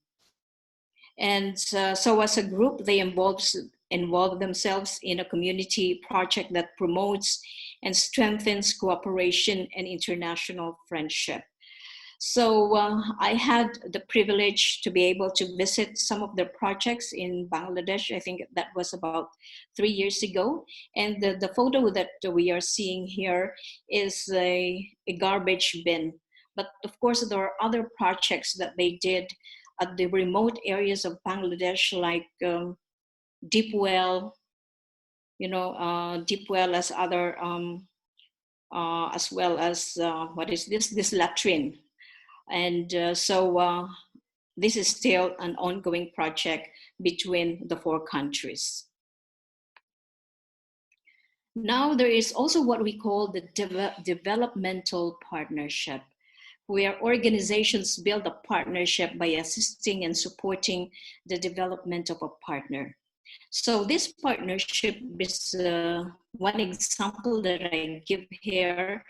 S4: And so as a group, they involve themselves in a community project that promotes and strengthens cooperation and international friendship. So I had the privilege to be able to visit some of their projects in Bangladesh. I think that was about 3 years ago. And the photo that we are seeing here is a garbage bin. But of course, there are other projects that they did at the remote areas of Bangladesh, like Deep Well, Deep Well as other, as well as, what is this? This latrine. And so this is still an ongoing project between the 4 countries. Now there is also what we call the developmental partnership, where organizations build a partnership by assisting and supporting the development of a partner. So this partnership is one example that I give here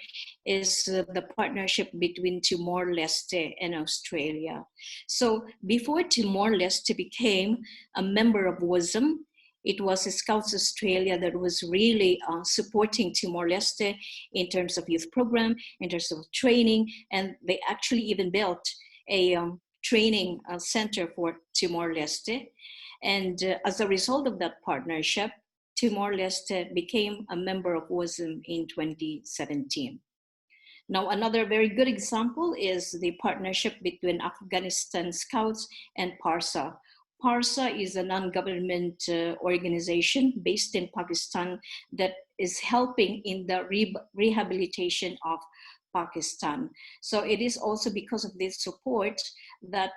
S4: is the partnership between Timor-Leste and Australia. So before Timor-Leste became a member of WASM, it was Scouts Australia that was really supporting Timor-Leste in terms of youth program, in terms of training, and they actually even built a training center for Timor-Leste. And as a result of that partnership, Timor-Leste became a member of WASM in 2017. Now, another very good example is the partnership between Afghanistan Scouts and PARSA. PARSA is a non-government organization based in Pakistan that is helping in the rehabilitation of Pakistan. So it is also because of this support that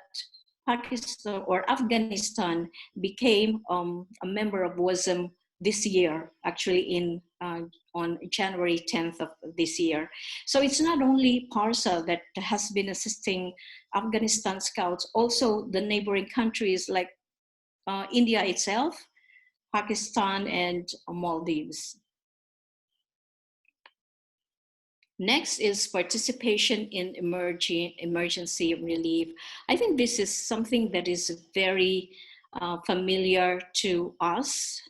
S4: Pakistan or Afghanistan became a member of WASM this year, actually on January 10th of this year. So it's not only PARSA that has been assisting Afghanistan Scouts, also the neighboring countries like India itself, Pakistan, and Maldives. Next is participation in emergency relief. I think this is something that is very familiar to us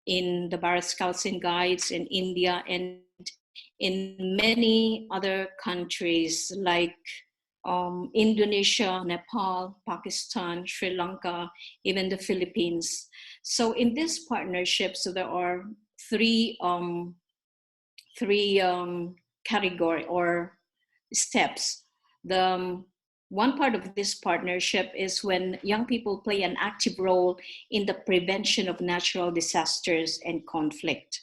S4: in the Bharat Scouts and Guides in India and in many other countries like Indonesia, Nepal, Pakistan, Sri Lanka, even the Philippines. So in this partnership, so there are three category or steps. The one part of this partnership is when young people play an active role in the prevention of natural disasters and conflict.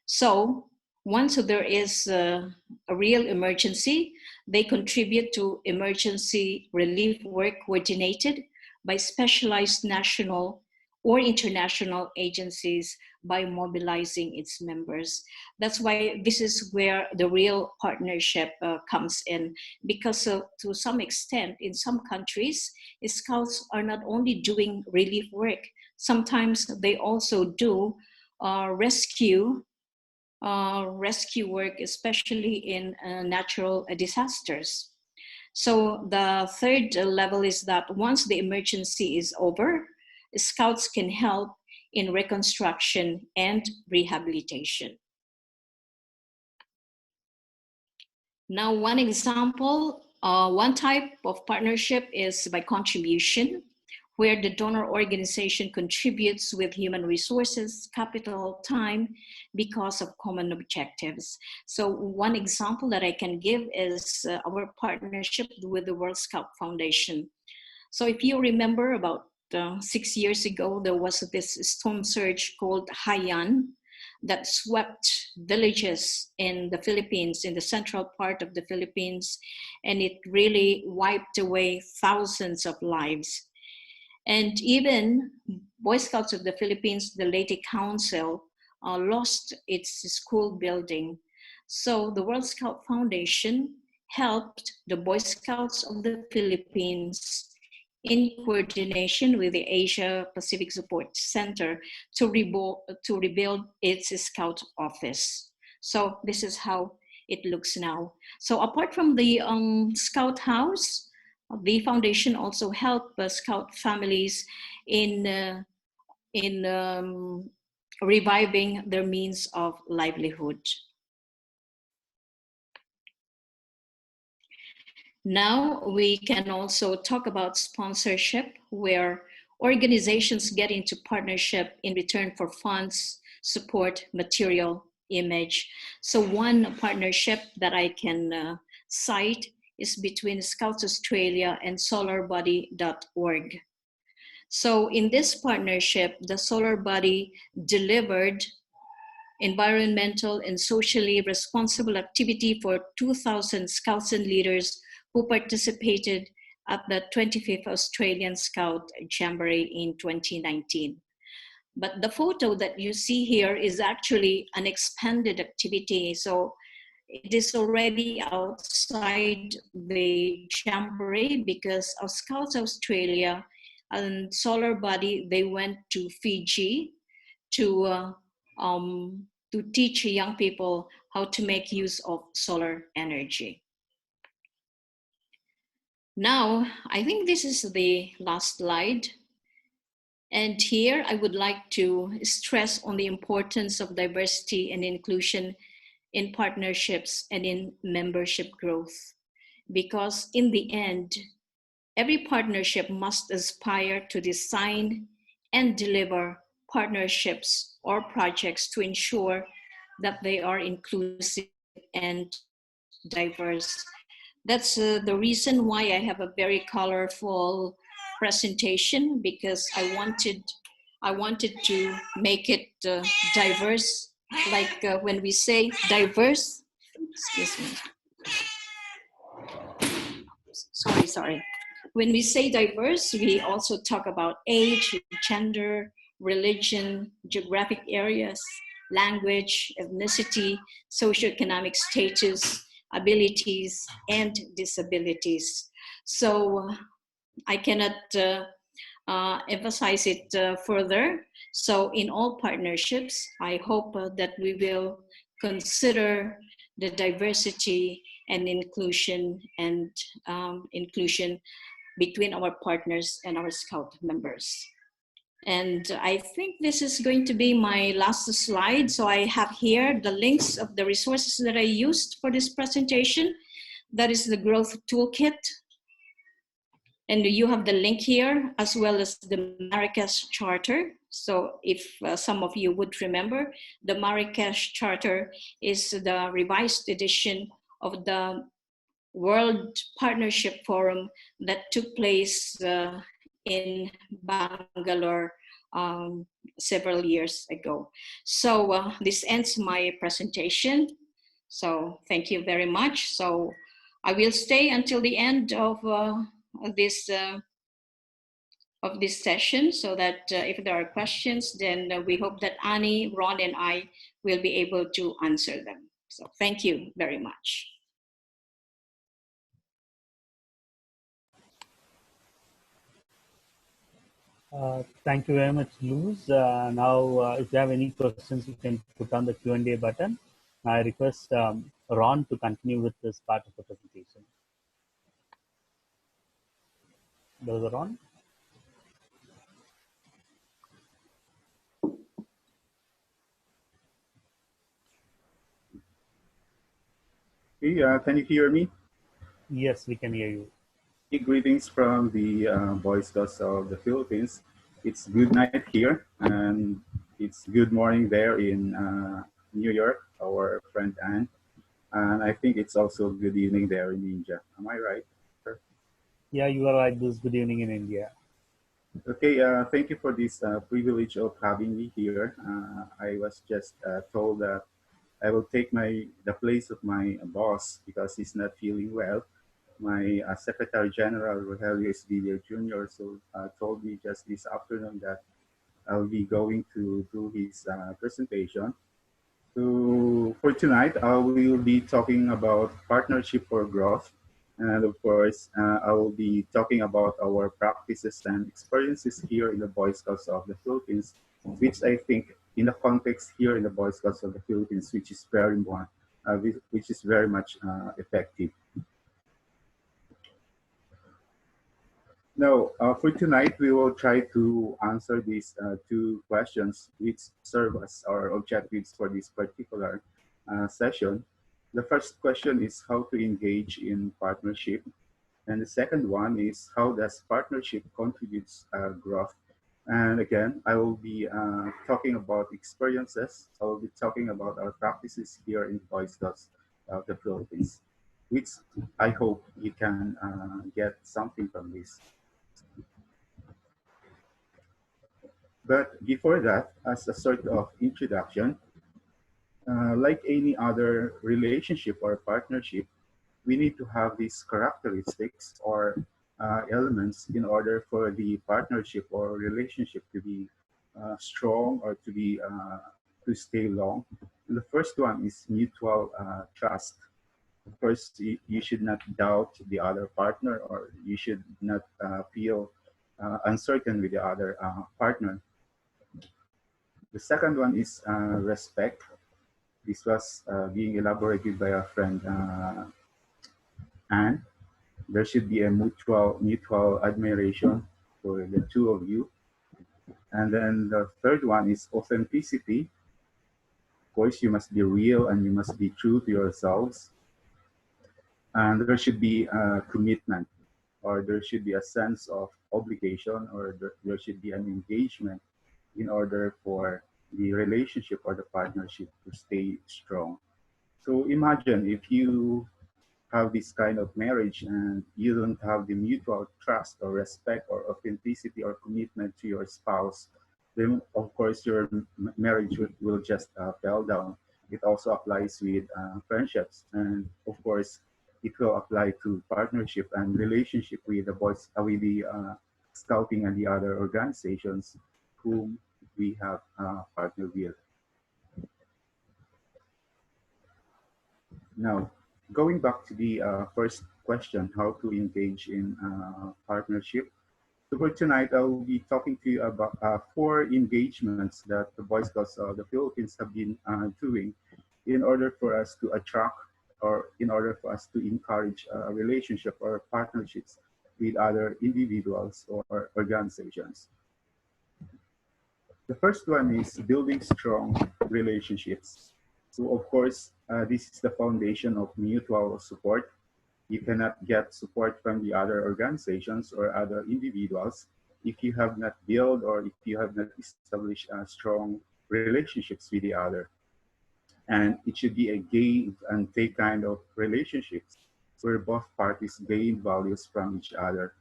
S4: So once there is a real emergency, they contribute to emergency relief work coordinated by specialized national or international agencies by mobilizing its members. That's why this is where the real partnership comes in, because to some extent, in some countries, Scouts are not only doing relief work, sometimes they also do rescue work, especially in natural disasters. So the third level is that once the emergency is over, Scouts can help in reconstruction and rehabilitation. Now, one example, one type of partnership is by contribution, where the donor organization contributes with human resources, capital, time, because of common objectives. So one example that I can give is our partnership with the World Scout Foundation. So if you remember, about 6 years ago, there was this storm surge called Haiyan that swept villages in the Philippines, in the central part of the Philippines, and it really wiped away thousands of lives. And even Boy Scouts of the Philippines, the Leyte Council, lost its school building. So the World Scout Foundation helped the Boy Scouts of the Philippines in coordination with the Asia Pacific Support Center to rebuild its Scout office. So this is how it looks now. So apart from the Scout House, the foundation also helped Scout families in reviving their means of livelihood. Now we can also talk about sponsorship, where organizations get into partnership in return for funds, support, material, image. So one partnership that I can cite is between Scouts Australia and solarbody.org. So in this partnership, the Solar Body delivered environmental and socially responsible activity for 2,000 Scouts and leaders who participated at the 25th Australian Scout Jamboree in 2019. But the photo that you see here is actually an expanded activity. So it is already outside the Jamboree, because of Scouts Australia and Solar Body, they went to Fiji to teach young people how to make use of solar energy. Now, I think this is the last slide. And here I would like to stress on the importance of diversity and inclusion in partnerships and in membership growth. Because in the end, every partnership must aspire to design and deliver partnerships or projects to ensure that they are inclusive and diverse. That's the reason why I have a very colorful presentation, because I wanted to make it diverse. Like when we say diverse, excuse me. Sorry. When we say diverse, we also talk about age, gender, religion, geographic areas, language, ethnicity, socioeconomic status, abilities, and disabilities. So I cannot emphasize it further. So in all partnerships, I hope that we will consider the diversity and inclusion between our partners and our Scout members. And I think this is going to be my last slide. So I have here the links of the resources that I used for this presentation. That is the Growth Toolkit. And you have the link here, as well as the Marrakesh Charter. So if some of you would remember, the Marrakesh Charter is the revised edition of the World Partnership Forum that took place in Bangalore several years ago. So this ends my presentation. So thank you very much. So I will stay until the end of this session, so that if there are questions, then we hope that Annie, Ron, and I will be able to answer them. So thank you very much.
S1: Thank you very much, Luz. Now, if you have any questions, you can put on the Q&A button. I request Ron to continue with this part of the presentation. Brother Ron?
S5: Hey, can you hear me?
S1: Yes, we can hear you.
S5: Hey, greetings from the Boy Scouts of the Philippines. It's good night here, and it's good morning there in New York, our friend Anne. And I think it's also good evening there in India. Am I right? Sir?
S1: Yeah, you are right. This is good evening in India.
S5: Okay, thank you for this privilege of having me here. I was just told that I will take the place of my boss because he's not feeling well. My Secretary General, Rogelio Esvidillo Jr., told me just this afternoon that I'll be going to do his presentation. So for tonight, I will be talking about partnership for growth. And of course, I will be talking about our practices and experiences here in the Boy Scouts of the Philippines, which I think in the context here in the Boy Scouts of the Philippines, which is very much effective. Now, for tonight, we will try to answer these two questions, which serve as our objectives for this particular session. The first question is how to engage in partnership. And the second one is how does partnership contributes growth? And again, I will be talking about experiences. I will be talking about our practices here in Boy Scouts of the Philippines, which I hope you can get something from this. But before that, as a sort of introduction, like any other relationship or partnership, we need to have these characteristics or elements in order for the partnership or relationship to be strong or to stay long. And the first one is mutual trust. Of course, you should not doubt the other partner, or you should not feel uncertain with the other partner. The second one is respect. This was being elaborated by our friend Anne. There should be a mutual admiration for the two of you. And then the third one is authenticity. Of course, you must be real and you must be true to yourselves. And there should be a commitment, or there should be a sense of obligation, or there should be an engagement in order for the relationship or the partnership to stay strong. So imagine if you have this kind of marriage and you don't have the mutual trust or respect or authenticity or commitment to your spouse, then of course your marriage will just fall down. It also applies with friendships, and of course it will apply to partnership and relationship with the scouting and the other organizations whom we have partnered with. Now, going back to the first question, how to engage in partnership. So for tonight, I will be talking to you about 4 engagements that the Boy Scouts of the Philippines have been doing in order for us to attract, or in order for us to encourage a relationship or partnerships with other individuals or organizations. The first one is building strong relationships. So of course, this is the foundation of mutual support. You cannot get support from the other organizations or other individuals if you have not built or if you have not established strong relationships with the other. And it should be a give and take kind of relationships where both parties gain values from each other.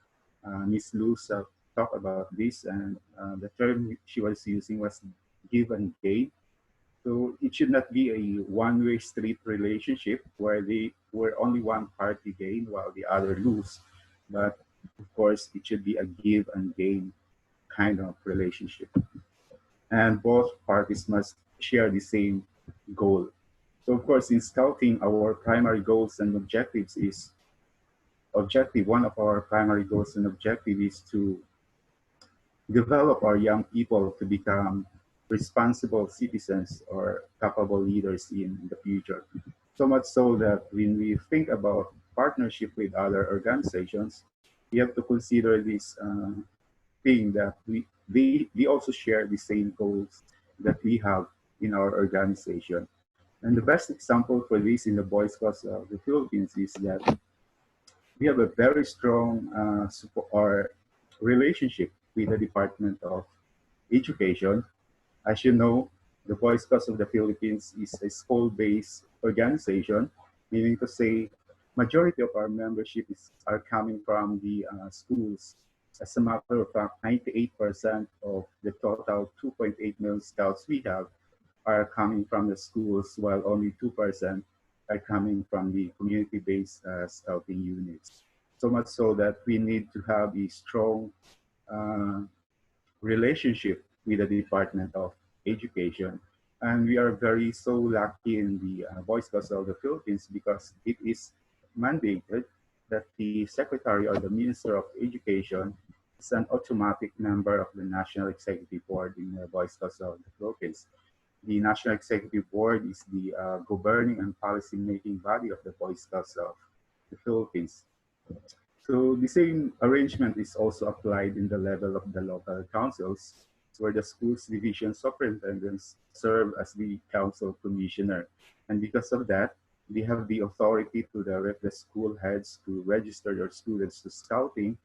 S5: Ms. Luz talked about this, and the term she was using was give and gain. So it should not be a one-way street relationship where only one party gain while the other lose. But of course, it should be a give and gain kind of relationship. And both parties must share the same goal. So of course, in scouting, our primary goals and objectives is one of our primary goals and objective is to develop our young people to become responsible citizens or capable leaders in the future. So much so that when we think about partnership with other organizations, we have to consider this thing that they also share the same goals that we have in our organization. And the best example for this in the Boy Scouts of the Philippines is that we have a very strong support or relationship with the Department of Education. As you know, the Boy Scouts of the Philippines is a school-based organization, meaning to say majority of our membership are coming from the schools. As a matter of fact, 98% of the total 2.8 million scouts we have are coming from the schools, while only 2% are coming from the community-based scouting units. So much so that we need to have a strong relationship with the Department of Education. And we are very so lucky in the Boy Scouts of the Philippines because it is mandated that the Secretary or the Minister of Education is an automatic member of the National Executive Board in the Boy Scouts of the Philippines. The National Executive Board is the governing and policy-making body of the Boy Scouts of the Philippines. So the same arrangement is also applied in the level of the local councils, where the schools division superintendents serve as the council commissioner. And because of that, they have the authority to direct the school heads to register their students to scouting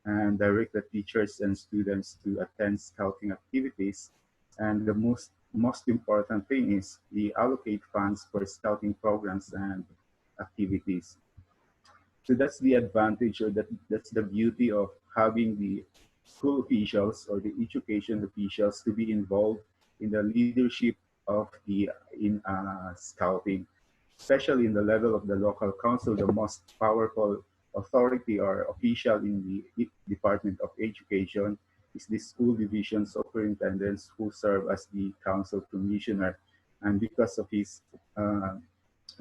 S5: and direct the teachers and students to attend scouting activities. And the most important thing is they allocate funds for scouting programs and activities. So that's the advantage, or that's the beauty of having the school officials or the education officials to be involved in the leadership of the scouting, especially in the level of the local council. The most powerful authority or official in the Department of Education is the school division superintendents who serve as the council commissioner. And because of his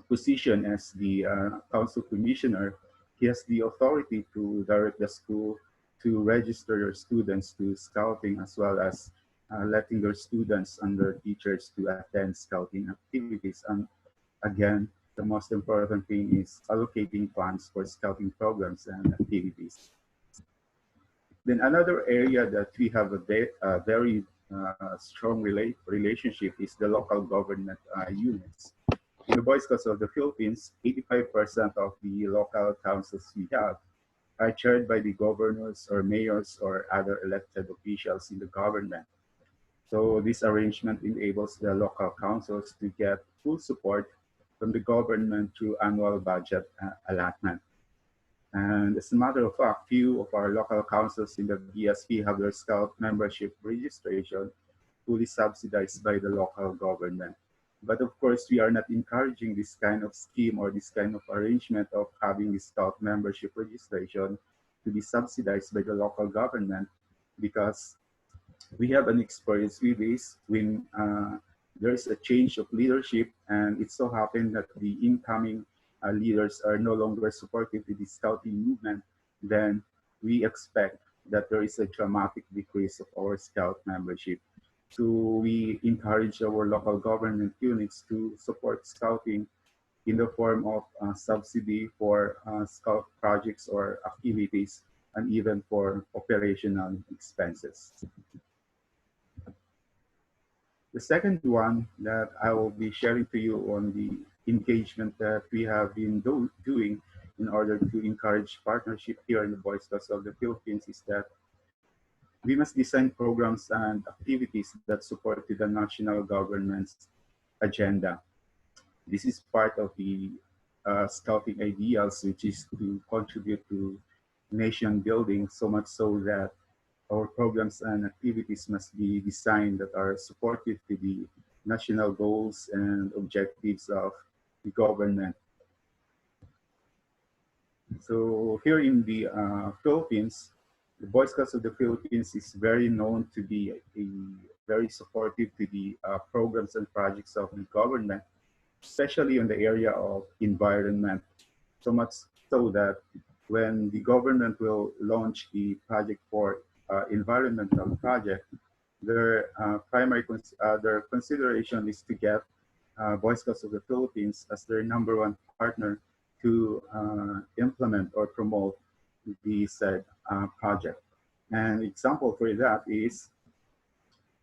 S5: position as the council commissioner, he has the authority to direct the school to register their students to scouting, as well as letting their students and their teachers to attend scouting activities. And again, the most important thing is allocating funds for scouting programs and activities. Then another area that we have a very strong relationship is the local government units. In the Boy Scouts of the Philippines, 85% of the local councils we have are chaired by the governors or mayors or other elected officials in the government. So this arrangement enables the local councils to get full support from the government through annual budget allotment. And as a matter of fact, few of our local councils in the BSP have their scout membership registration fully subsidized by the local government. But of course, we are not encouraging this kind of scheme or this kind of arrangement of having the scout membership registration to be subsidized by the local government, because we have an experience with this when there's a change of leadership, and it so happened that the incoming leaders are no longer supportive to the scouting movement, then we expect that there is a dramatic decrease of our scout membership. So we encourage our local government units to support scouting in the form of subsidy for scout projects or activities, and even for operational expenses. The second one that I will be sharing to you on the engagement that we have been doing in order to encourage partnership here in the Boy Scouts of the Philippines is that we must design programs and activities that support the national government's agenda. This is part of the scouting ideals, which is to contribute to nation building, so much so that our programs and activities must be designed that are supportive to the national goals and objectives of the government. So here in the Philippines, the Boy Scouts of the Philippines is very known to be very supportive to the programs and projects of the government, especially in the area of environment. So much so that when the government will launch the project for environmental project, their their consideration is to get Boy Scouts of the Philippines as their #1 partner to implement or promote the said project. An example for that is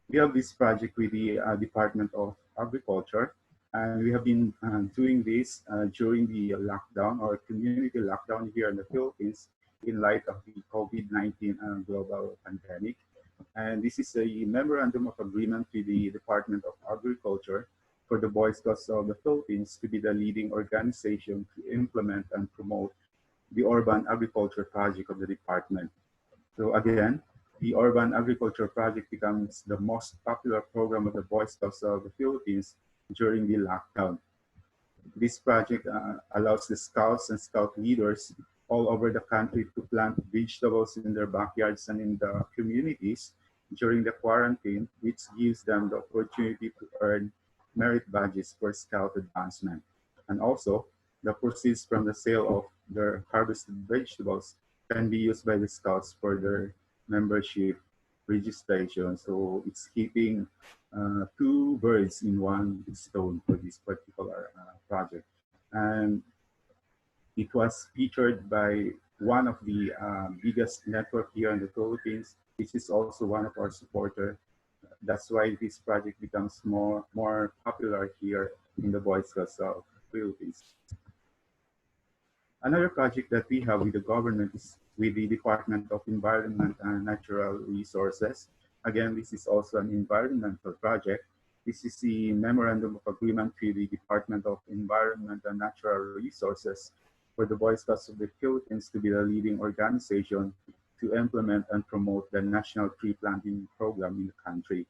S5: we have this project with the Department of Agriculture, and we have been doing this during the lockdown or community lockdown here in the Philippines in light of the COVID-19 global pandemic. And this is a memorandum of agreement with the Department of Agriculture for the Boy Scouts of the Philippines to be the leading organization to implement and promote the urban agriculture project of the department. So again, the urban agriculture project becomes the most popular program of the Boy Scouts of the Philippines during the lockdown. This project allows the scouts and scout leaders all over the country to plant vegetables in their backyards and in the communities during the quarantine, which gives them the opportunity to earn merit badges for scout advancement. And also, the proceeds from the sale of their harvested vegetables can be used by the scouts for their membership registration. So it's keeping two birds in one stone for this particular project. And it was featured by one of the biggest network here in the Philippines, which is also one of our supporters. That's why this project becomes more popular here in the Boy Scouts of the Philippines. Another project that we have with the government is with the Department of Environment and Natural Resources. Again, this is also an environmental project. This is the Memorandum of Agreement with the Department of Environment and Natural Resources for the Boy Scouts of the Philippines to be the leading organization to implement and promote the national tree planting program in the country.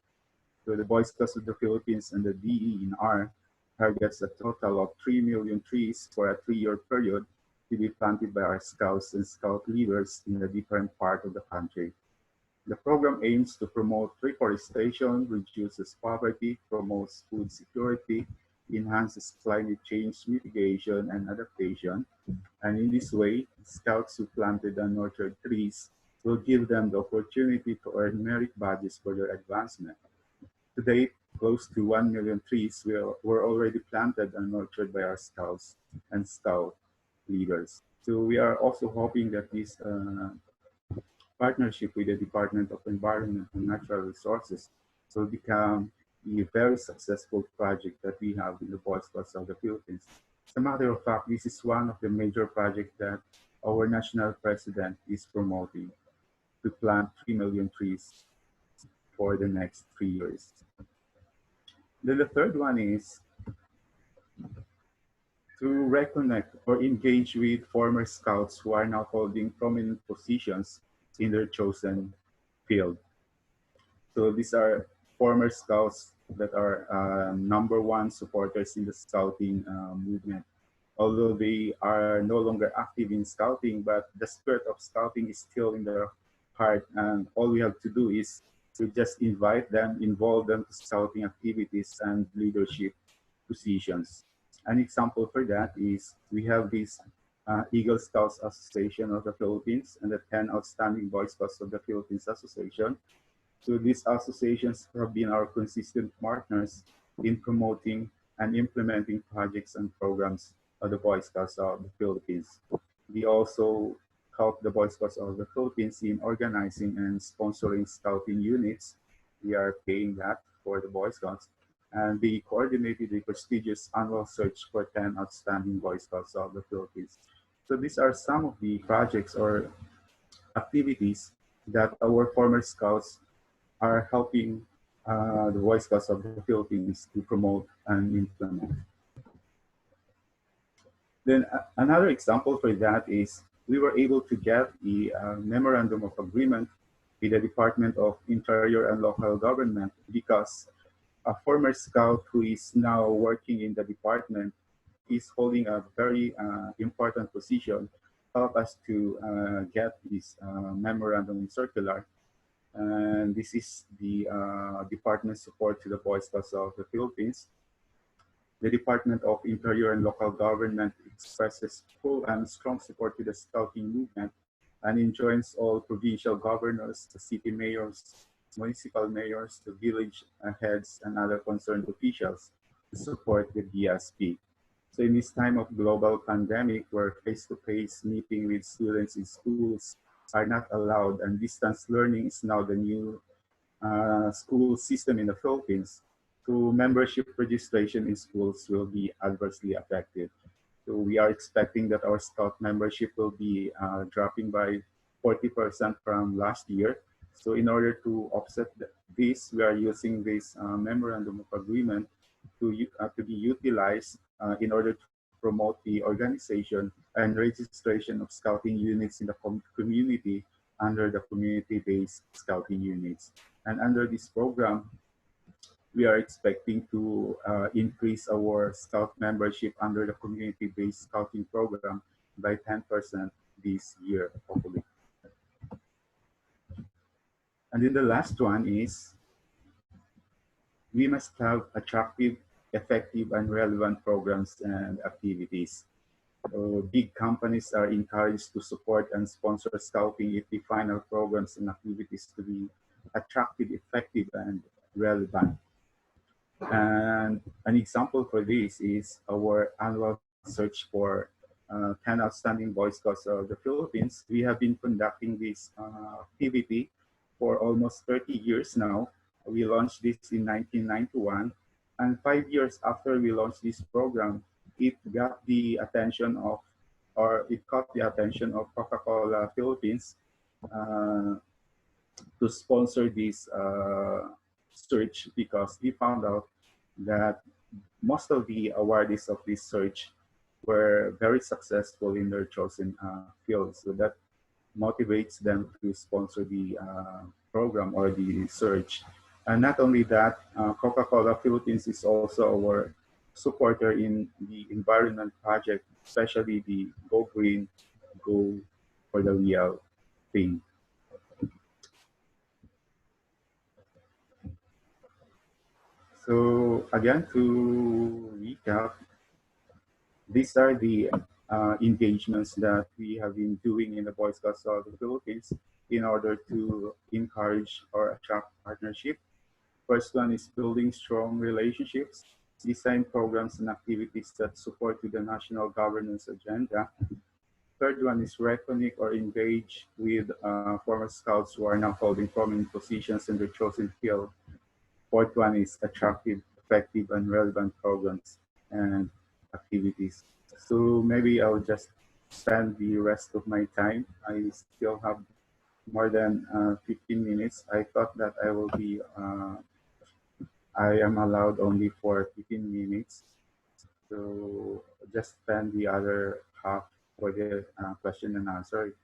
S5: So the Boy Scouts of the Philippines and the DENR targets a total of 3 million trees for a 3-year period to be planted by our scouts and scout leaders in a different part of the country. The program aims to promote reforestation, reduces poverty, promotes food security, enhances climate change mitigation and adaptation. And in this way, scouts who planted and nurtured trees will give them the opportunity to earn merit badges for their advancement. To date, close to 1 million trees were already planted and nurtured by our scouts and scout leaders. So we are also hoping that this partnership with the Department of Environment and Natural Resources will become a very successful project that we have in the Boy Scouts of the Philippines. As a matter of fact, this is one of the major projects that our national president is promoting, to plant 3 million trees for the next 3 years. Then the third one is to reconnect or engage with former scouts who are now holding prominent positions in their chosen field. So these are former scouts that are #1 supporters in the scouting movement. Although they are no longer active in scouting, but the spirit of scouting is still in their heart, and all we have to do is to just invite them, involve them to scouting activities and leadership positions. An example for that is we have this Eagle Scouts Association of the Philippines and the 10 Outstanding Boy Scouts of the Philippines Association. So these associations have been our consistent partners in promoting and implementing projects and programs of the Boy Scouts of the Philippines. We also help the Boy Scouts of the Philippines in organizing and sponsoring scouting units. We are paying that for the Boy Scouts. And we coordinated the prestigious annual search for 10 outstanding Boy Scouts of the Philippines. So these are some of the projects or activities that our former scouts are helping the Boy Scouts of the Philippines to promote and implement. Then another example for that is we were able to get the memorandum of agreement with the Department of Interior and Local Government because a former scout who is now working in the department is holding a very important position, help us to get this memorandum circular. And this is the department support to the Boy Scouts of the Philippines. The Department of Interior and Local Government expresses full and strong support to the Scouting movement and enjoins all provincial governors, the city mayors, municipal mayors, the village heads, and other concerned officials to support the BSP. So in this time of global pandemic, where face-to-face meeting with students in schools are not allowed and distance learning is now the new school system in the Philippines, so membership registration in schools will be adversely affected. So we are expecting that our Scout membership will be dropping by 40% from last year. So in order to offset this, we are using this memorandum of agreement to be utilized in order to promote the organization and registration of scouting units in the community under the community-based scouting units. And under this program, we are expecting to increase our scout membership under the community-based scouting program by 10% this year, hopefully. And then the last one is we must have attractive, effective, and relevant programs and activities. So big companies are encouraged to support and sponsor scouting if they find our programs and activities to be attractive, effective, and relevant. And an example for this is our annual search for 10 outstanding Boy Scouts of the Philippines. We have been conducting this activity for almost 30 years now. We launched this in 1991, and 5 years after we launched this program, it got the attention of, or it caught the attention of Coca-Cola Philippines to sponsor this search because we found out that most of the awardees of this search were very successful in their chosen fields. So that motivates them to sponsor the program or the search. And not only that, Coca-Cola Philippines is also our supporter in the environment project, especially the Go Green, Go for the Real thing. So again, to recap, these are the engagements that we have been doing in the Boy Scouts of the Philippines in order to encourage or attract partnership. First one is building strong relationships, design programs and activities that support to the national governance agenda. Third one is reconnect or engage with former scouts who are now holding prominent positions in their chosen field. Fourth one is attractive, effective, and relevant programs and activities. So maybe I'll just spend the rest of my time. I still have more than 15 minutes. I thought that I will be, I am allowed only for 15 minutes. So just spend the other half for the question and answer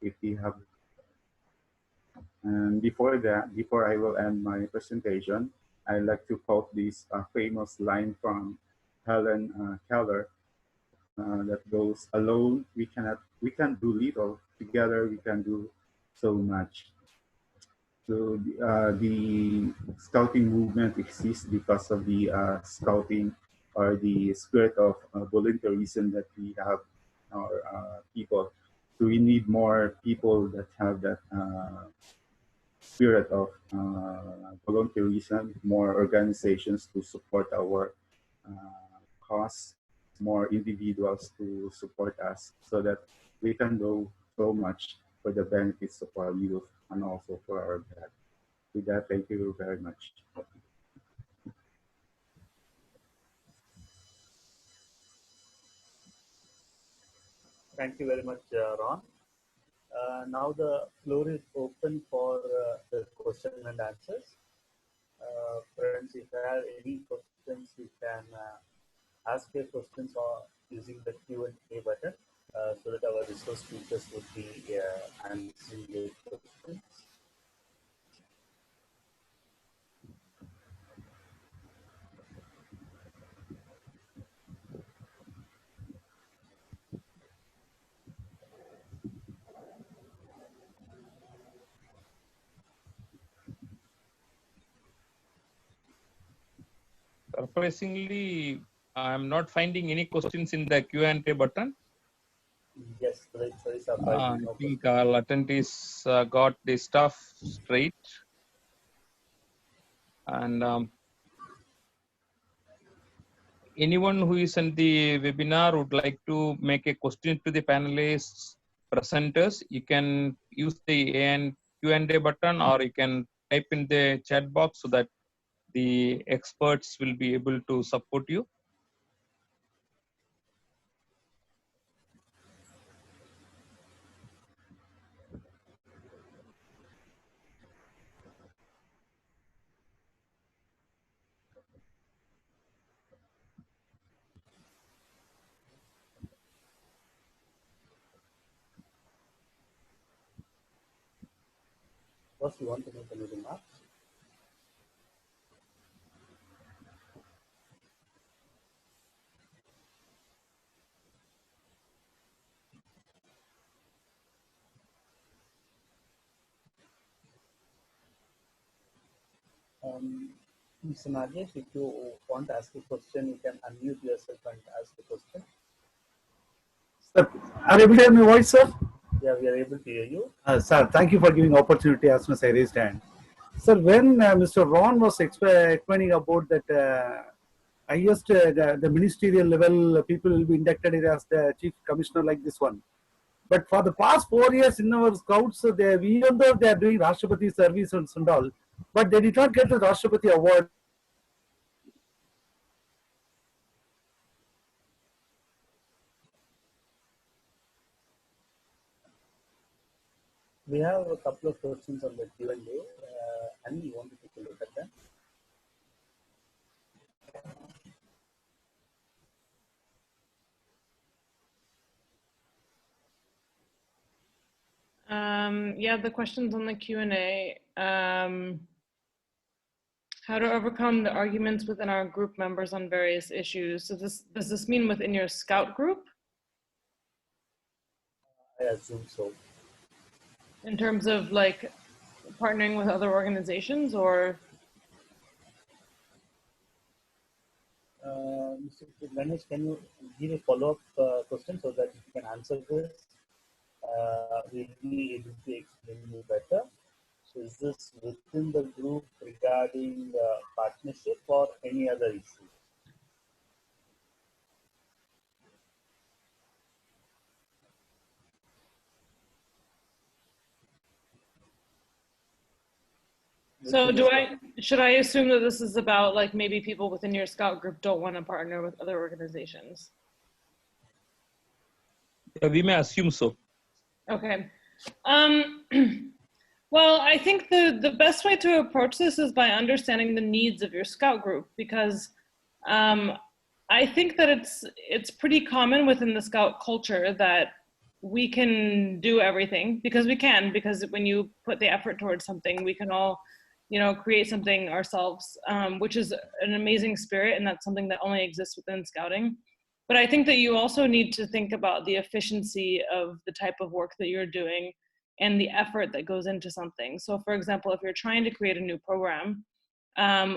S5: if we have. And before that, before I will end my presentation, I'd like to quote this famous line from Helen Keller that goes, "Alone we can do little. Together we can do so much." So the scouting movement exists because of the scouting or the spirit of volunteerism that we have our people. So we need more people that have that spirit of volunteerism, more organizations to support our cause, more individuals to support us so that we can do so much for the benefits of our youth and also for our dad. With that, thank you very much.
S1: Thank you very much, Ron. Now the floor is open for the question and answers. Friends, if you have any questions, you can ask your questions or using the Q&A button so that our resource speakers would be answering your questions.
S2: Surprisingly, I'm not finding any questions in the Q&A button.
S1: Yes, very
S2: I
S1: surprising. No
S2: think
S1: question.
S2: all attendees got the stuff straight. And anyone who is in the webinar would like to make a question to the panelists, presenters, you can use the Q&A button, or you can type in the chat box so that the experts will be able to support you.
S1: Boss, you want to make any remarks? Mr. Nagesh, if you want to ask a question, you can unmute yourself and ask the question.
S6: Sir, are you able to hear my voice, sir?
S1: Yeah, we are able to hear you.
S6: Sir, thank you for giving opportunity as soon as I raised hand. Sir, when Mr. Ron was explaining about that highest, the ministerial level people will be inducted as the chief commissioner like this one. But for the past 4 years in our scouts, even though they are doing Rashtrapati service and all, but they did not get the Rashtrapati award.
S1: We have a couple of questions on the Q&A. Annie, you want to take a look at them?
S3: Yeah, the questions on the Q&A. How to overcome the arguments within our group members on various issues. So does this mean within your scout group?
S1: I assume so.
S3: In terms of like partnering with other organizations, or?
S1: Mr. Ganesh, can you give a follow-up question so that you can answer this? We'll be able to explain you better. So is this within the group regarding partnership or any other issue?
S3: So should I assume that this is about like maybe people within your scout group don't want to partner with other organizations?
S2: We may assume so.
S3: Okay. Well, I think the best way to approach this is by understanding the needs of your scout group, because I think that it's pretty common within the scout culture that we can do everything, because when you put the effort towards something, we can all, create something ourselves, which is an amazing spirit, and that's something that only exists within scouting. But I think that you also need to think about the efficiency of the type of work that you're doing and the effort that goes into something. So for example, if you're trying to create a new program,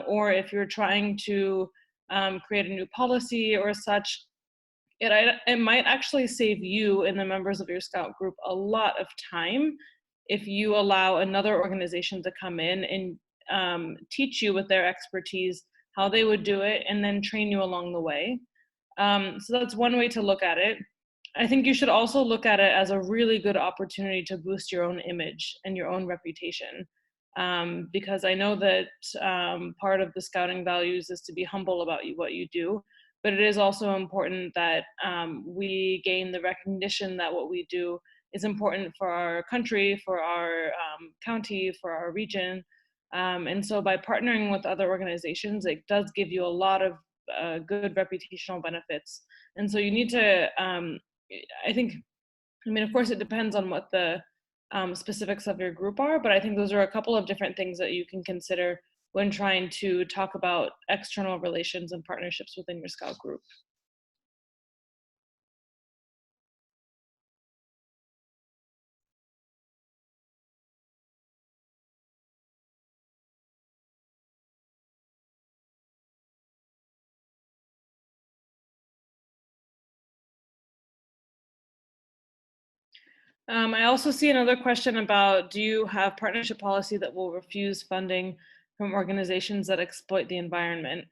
S3: or if you're trying to create a new policy or such, it might actually save you and the members of your scout group a lot of time if you allow another organization to come in and teach you with their expertise how they would do it, and then train you along the way. So that's one way to look at it. I think you should also look at it as a really good opportunity to boost your own image and your own reputation. Because I know that part of the scouting values is to be humble about what you do, but it is also important that we gain the recognition that what we do is important for our country, for our county, for our region. And so by partnering with other organizations, it does give you a lot of good reputational benefits. And so you need to, I think, I mean, of course, it depends on what the specifics of your group are, but I think those are a couple of different things that you can consider when trying to talk about external relations and partnerships within your Scout group. I also see another question about, do you have partnership policy that will refuse funding from organizations that exploit the environment?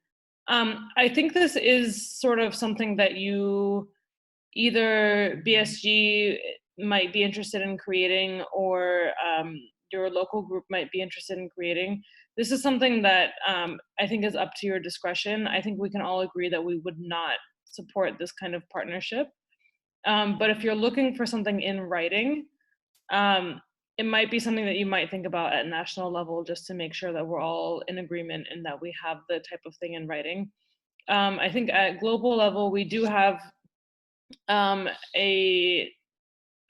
S3: I think this is sort of something that you, either BSG might be interested in creating, or your local group might be interested in creating. This is something that I think is up to your discretion. I think we can all agree that we would not support this kind of partnership. But if you're looking for something in writing, it might be something that you might think about at national level, just to make sure that we're all in agreement and that we have the type of thing in writing. I think at global level, we do have a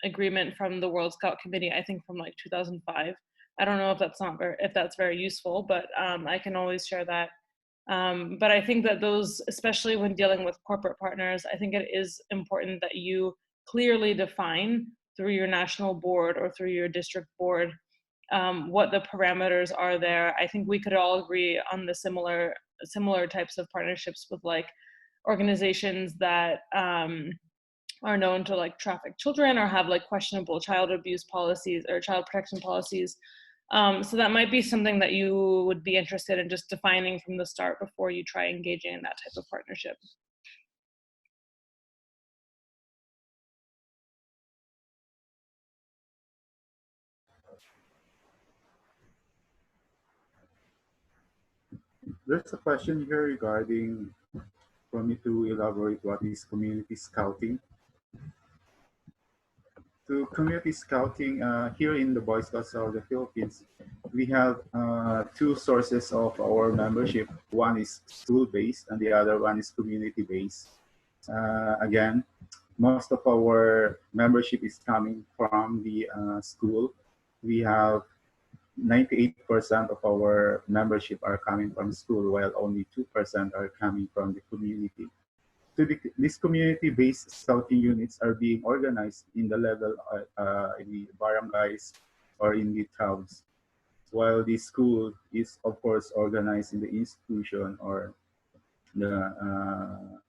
S3: agreement from the World Scout Committee, I think from like 2005. I don't know if that's very useful, but I can always share that. But I think that those, especially when dealing with corporate partners, I think it is important that you clearly define through your national board or through your district board what the parameters are there. I think we could all agree on the similar types of partnerships with like organizations that are known to like traffic children or have like questionable child abuse policies or child protection policies. So that might be something that you would be interested in just defining from the start before you try engaging in that type of partnership.
S5: There's a question here regarding, for me to elaborate, what is community scouting. To community scouting, here in the Boy Scouts of the Philippines, we have two sources of our membership. One is school-based and the other one is community-based. Again, most of our membership is coming from the school. We have 98% of our membership are coming from school, while only 2% are coming from the community. So these community-based scouting units are being organized in the level in the barangays or in the towns, while the school is, of course, organized in the institution or the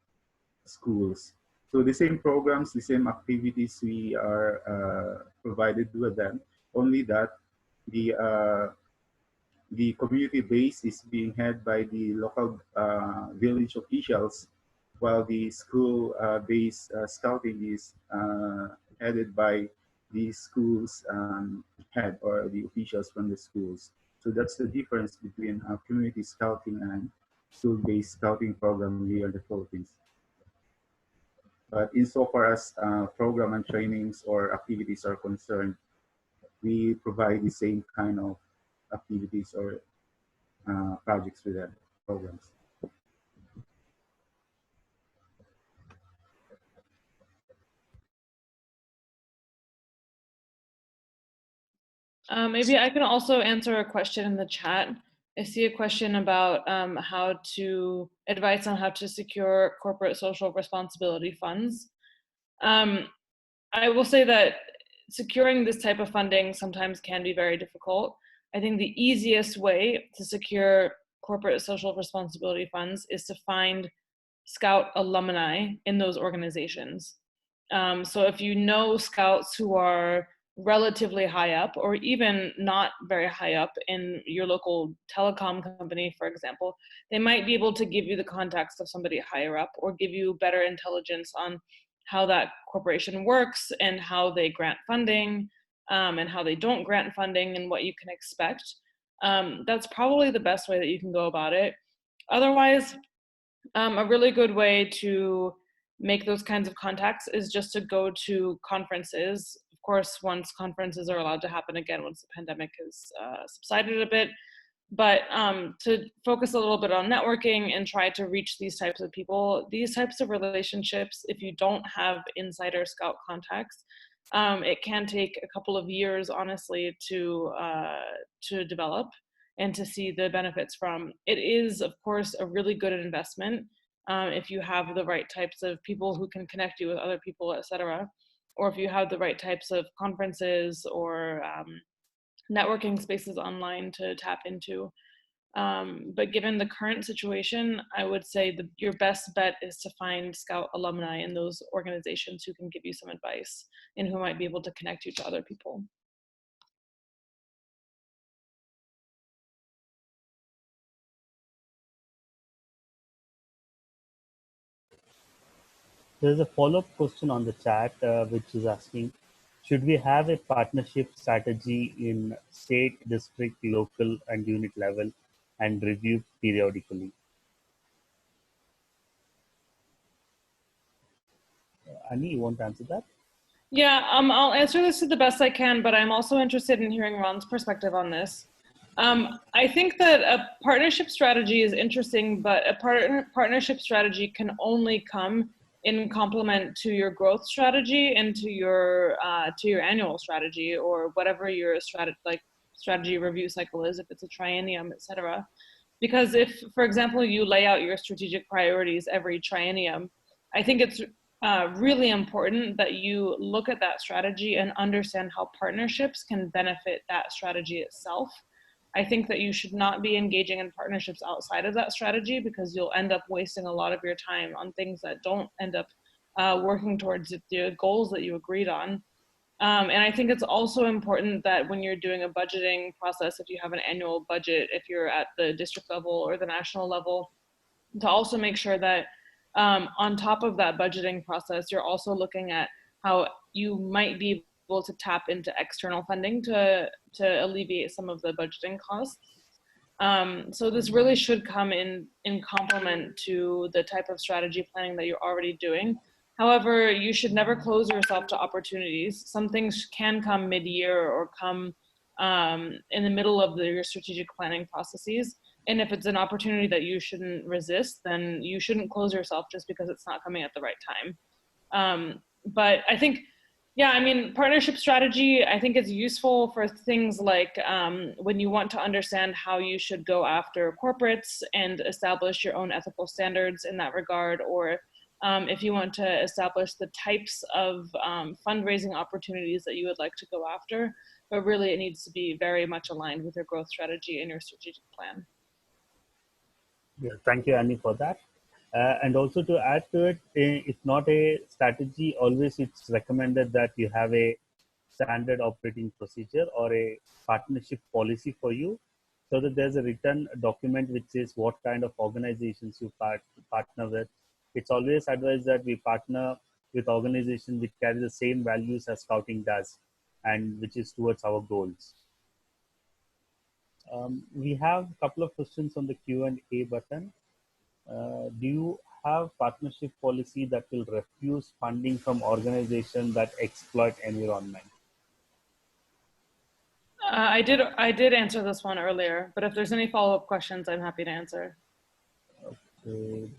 S5: schools. So the same programs, the same activities we are provided with them, only that the community base is being head by the local village officials, while the school-based scouting is headed by the school's head or the officials from the schools. So that's the difference between community scouting and school-based scouting program here in the Philippines. But insofar as program and trainings or activities are concerned, we provide the same kind of activities or projects with them, programs.
S3: Maybe I can also answer a question in the chat. I see a question about advice on how to secure corporate social responsibility funds. I will say that securing this type of funding sometimes can be very difficult. I think the easiest way to secure corporate social responsibility funds is to find Scout alumni in those organizations. So if you know Scouts who are relatively high up or even not very high up in your local telecom company, for example, they might be able to give you the context of somebody higher up or give you better intelligence on how that corporation works and how they grant funding and how they don't grant funding and what you can expect. That's probably the best way that you can go about it. Otherwise, A really good way to make those kinds of contacts is just to go to conferences. Of course, once conferences are allowed to happen again, once the pandemic has subsided a bit, but to focus a little bit on networking and try to reach these types of people. These types of relationships, if you don't have insider scout contacts, it can take a couple of years, honestly, to develop and to see the benefits from. It is, of course, a really good investment if you have the right types of people who can connect you with other people, etc., or if you have the right types of conferences or networking spaces online to tap into. But given the current situation, I would say your best bet is to find Scout alumni in those organizations who can give you some advice and who might be able to connect you to other people.
S1: There's a follow-up question on the chat, which is asking, should we have a partnership strategy in state, district, local, and unit level and review periodically? Annie, you want to answer that?
S3: Yeah, I'll answer this to the best I can, but I'm also interested in hearing Ron's perspective on this. I think that a partnership strategy is interesting, but a partnership strategy can only come in complement to your growth strategy and to your annual strategy or whatever your strategy review cycle is, if it's a triennium, etc. Because if, for example, you lay out your strategic priorities every triennium, I think it's really important that you look at that strategy and understand how partnerships can benefit that strategy itself. I think that you should not be engaging in partnerships outside of that strategy because you'll end up wasting a lot of your time on things that don't end up working towards the goals that you agreed on. And I think it's also important that when you're doing a budgeting process, if you have an annual budget, if you're at the district level or the national level, to also make sure that on top of that budgeting process, you're also looking at how you might be able to tap into external funding to alleviate some of the budgeting costs. So this really should come in complement to the type of strategy planning that you're already doing. However, you should never close yourself to opportunities. Some things can come mid-year or come in the middle of your strategic planning processes. And if it's an opportunity that you shouldn't resist, then you shouldn't close yourself just because it's not coming at the right time. But I think, yeah, I mean, partnership strategy, I think is useful for things like when you want to understand how you should go after corporates and establish your own ethical standards in that regard, or if you want to establish the types of fundraising opportunities that you would like to go after. But really, it needs to be very much aligned with your growth strategy and your strategic plan.
S1: Yeah, thank you, Annie, for that. And also to add to it, if not a strategy, always it's recommended that you have a standard operating procedure or a partnership policy for you, so that there's a written document which says what kind of organizations you partner with. It's always advised that we partner with organizations which carry the same values as Scouting does, and which is towards our goals. We have a couple of questions on the Q&A button. Do you have partnership policy that will refuse funding from organizations that exploit environment?
S3: I did answer this one earlier, but if there's any follow-up questions, I'm happy to answer.
S1: Okay.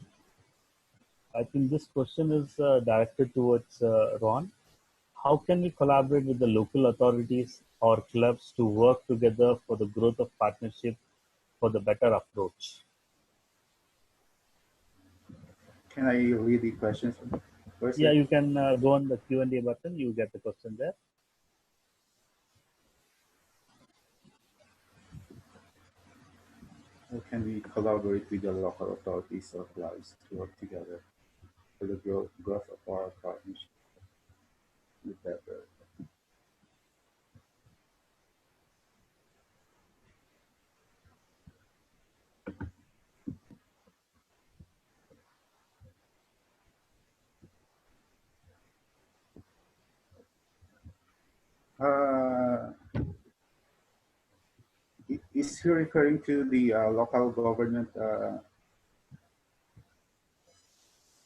S1: I think this question is directed towards Ron. How can we collaborate with the local authorities or clubs to work together for the growth of partnership for the better approach?
S5: Can I read the questions first?
S1: Yeah, you can go on the Q&A button. You get the question there.
S5: How can we collaborate with the local authorities or clubs to work together for the growth of our partnership with better? Is he referring to the local government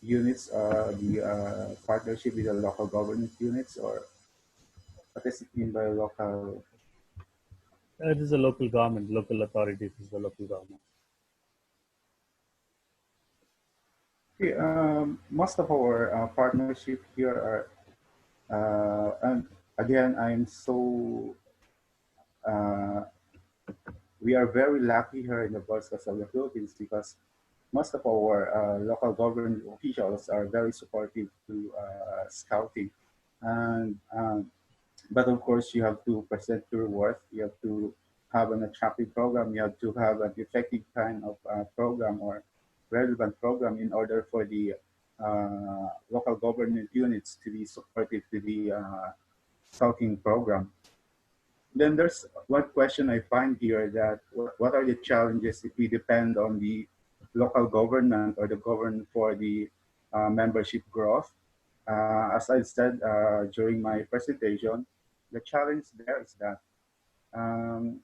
S5: units, the partnership with the local government units, or what does it mean by local?
S1: It is a local government, local authorities is the local government.
S5: Okay, most of our partnership here are, and again, uh, we are very lucky here in the Boy Scouts of the Philippines because most of our local government officials are very supportive to scouting. And but of course, you have to present your worth. You have to have an attractive program. You have to have an effective kind of program or relevant program in order for the local government units to be supportive to the scouting program. Then there's one question I find here that what are the challenges if we depend on the local government or the government for the membership growth? As I said during my presentation, the challenge there is that um,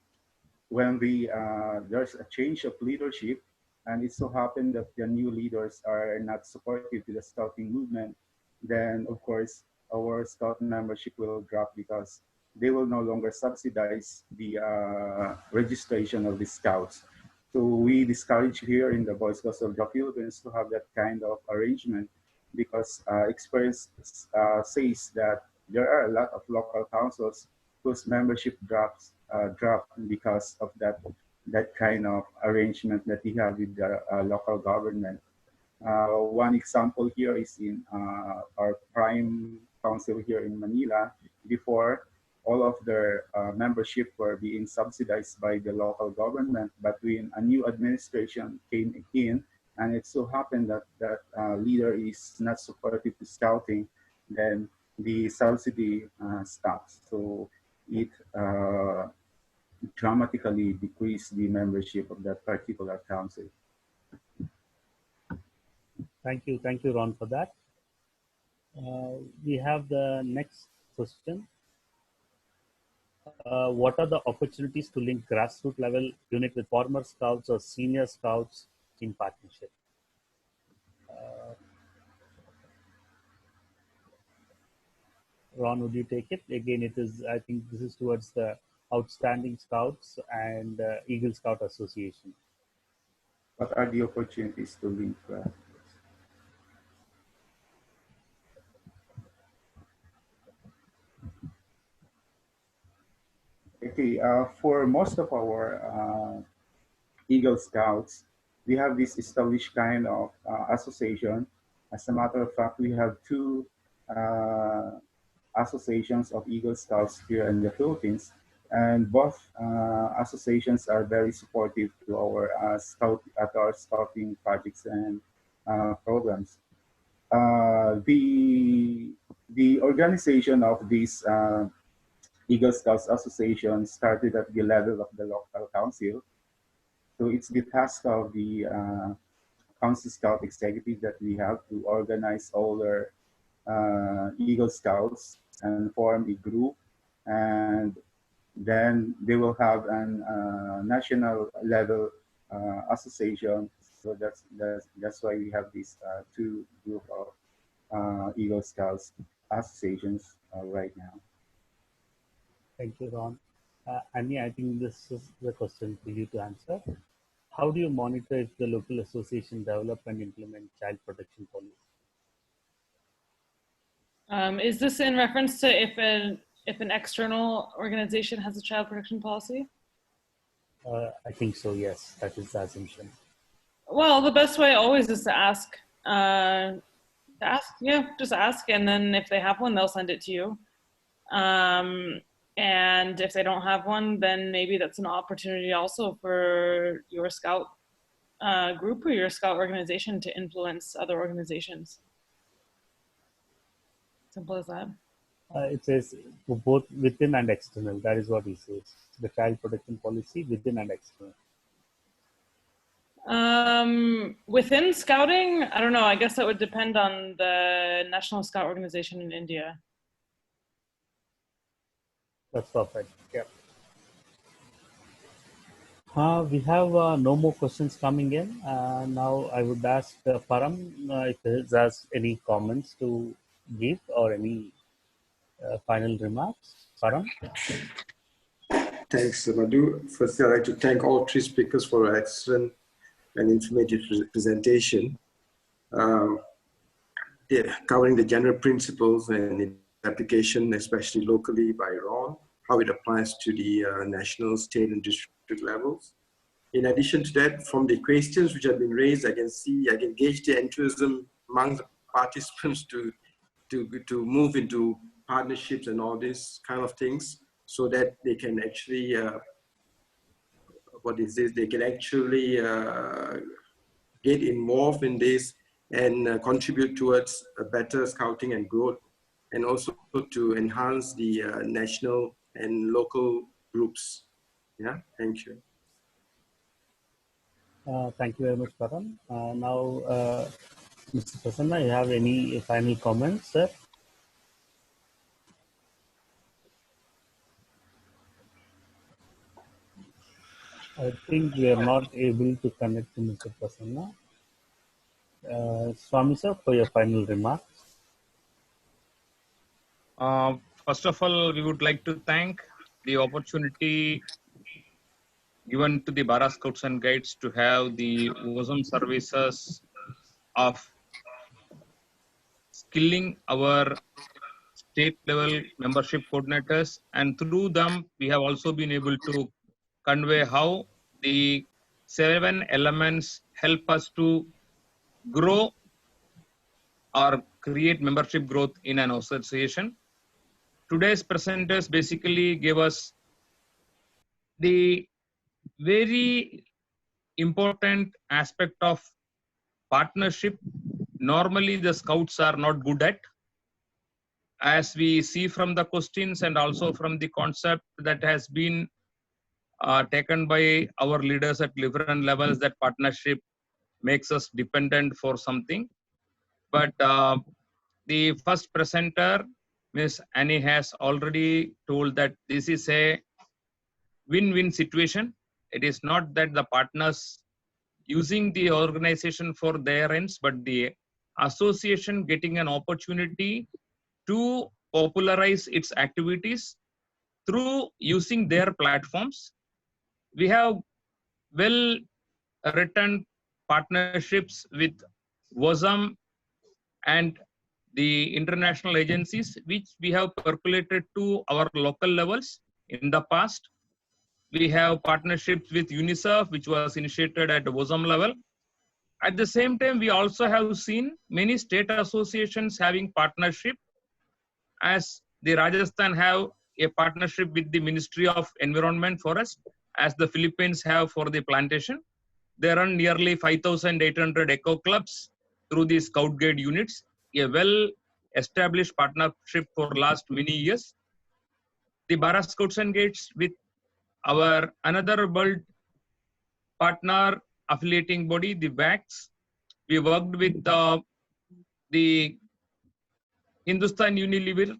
S5: when there's a change of leadership, and it so happened that the new leaders are not supportive to the scouting movement, then of course our scout membership will drop because they will no longer subsidize the registration of the scouts. So we discourage here in the Boy Scouts of the Philippines to have that kind of arrangement because experience says that there are a lot of local councils whose membership drop because of that kind of arrangement that we have with the local government. One example here is in our prime council here in Manila. Before, all of their membership were being subsidized by the local government, but when a new administration came in, and it so happened that that leader is not supportive to scouting, then the subsidy stops. So it dramatically decreased the membership of that particular council.
S1: Thank you, Ron, for that. We have the next question. What are the opportunities to link grassroots level unit with former scouts or senior scouts in partnership? Ron, would you take it? Again, it is, I think this is towards the Outstanding Scouts and Eagle Scout Association.
S5: What are the opportunities to link? Okay, for most of our Eagle Scouts, we have this established kind of association. As a matter of fact, we have two associations of Eagle Scouts here in the Philippines, and both associations are very supportive to our scouting projects and programs. The organization of these Eagle Scouts Association started at the level of the local council. So it's the task of the Council Scout executive that we have to organize all their Eagle Scouts and form a group, and then they will have an national level association. So that's why we have these two group of Eagle Scouts associations right now.
S1: Thank you, Ron. Annie, I think this is the question for you to answer. How do you monitor if the local association develop and implement child protection policy?
S3: Is this in reference to if an external organization has a child protection policy?
S1: I think so, yes. That is the assumption.
S3: Well, the best way always is to ask. Just ask, and then if they have one, they'll send it to you. And if they don't have one, then maybe that's an opportunity also for your scout group or your scout organization to influence other organizations. Simple as that.
S1: It says both within and external. That is what he says. The child protection policy within and external.
S3: Within scouting, I don't know. I guess that would depend on the National Scout Organization in India.
S1: That's perfect. Yeah. We have no more questions coming in. Now I would ask Param if he has any comments to give or any final remarks. Param?
S7: Thanks, Madhu. Firstly, I'd like to thank all three speakers for an excellent and informative presentation, covering the general principles and its application, especially locally by Ron, how it applies to the national, state, and district levels. In addition to that, from the questions which have been raised, I can gauge the enthusiasm among the participants to move into partnerships and all these kind of things, so that they can actually, they can actually get involved in this and contribute towards a better scouting and growth, and also to enhance the national and local groups. Yeah, thank you.
S1: Thank you very much, Param. Now, Mr. Prasanna, you have any final comments, sir? I think we are not able to connect to Mr. Prasanna. Swami sir, for your final remarks.
S2: First of all, we would like to thank the opportunity given to the Bharat Scouts and Guides to have the WOSM services of skilling our state level membership coordinators, and through them we have also been able to convey how the 7 elements help us to grow or create membership growth in an association. Today's presenters basically gave us the very important aspect of partnership. Normally the scouts are not good at, as we see from the questions and also from the concept that has been taken by our leaders at different levels, that partnership makes us dependent for something. But the first presenter, Ms. Annie, has already told that this is a win-win situation. It is not that the partners using the organization for their ends, but the association getting an opportunity to popularize its activities through using their platforms. We have well written partnerships with WOSM and the international agencies, which we have percolated to our local levels in the past. We have partnerships with UNICEF, which was initiated at the WOSM level. At the same time, we also have seen many state associations having partnership, as the Rajasthan have a partnership with the Ministry of Environment Forest, as the Philippines have for the plantation. There are nearly 5,800 eco clubs through the Scout Guide units, a well-established partnership for last many years. The Bharat Scouts and Guides with our another world partner affiliating body, the WACS, we worked with the Hindustan Unilever,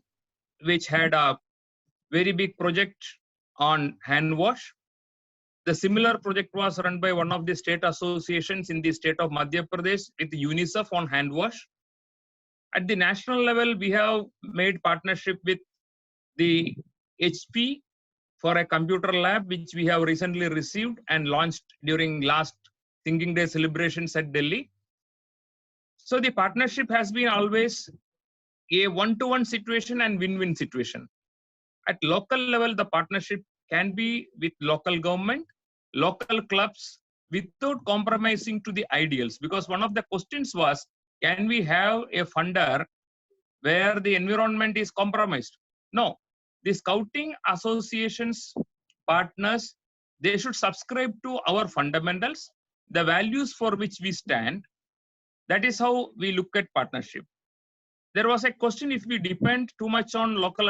S2: which had a very big project on hand wash. The similar project was run by one of the state associations in the state of Madhya Pradesh with UNICEF on hand wash. At the national level, we have made partnership with the HP for a computer lab, which we have recently received and launched during last Thinking Day celebrations at Delhi. So the partnership has been always a one-to-one situation and win-win situation. At local level, the partnership can be with local government, local clubs, without compromising to the ideals. Because one of the questions was, can we have a funder where the environment is compromised? No. The scouting associations, partners, they should subscribe to our fundamentals, the values for which we stand. That is how we look at partnership. There was a question, if we depend too much on local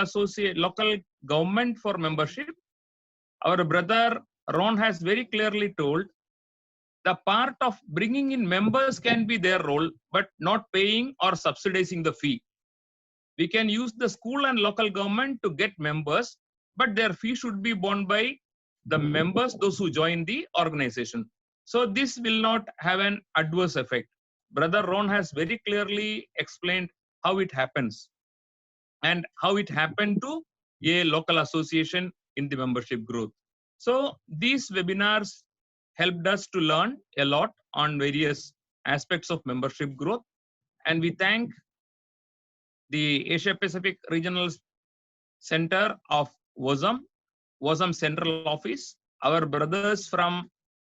S2: government for membership. Our brother Ron has very clearly told the part of bringing in members can be their role, but not paying or subsidizing the fee. We can use the school and local government to get members, but their fee should be borne by the members, those who join the organization. So this will not have an adverse effect. Brother Ron has very clearly explained how it happens and how it happened to a local association in the membership growth. So these webinars helped us to learn a lot on various aspects of membership growth. And we thank the Asia Pacific Regional Center of WOSM Central Office, our brothers from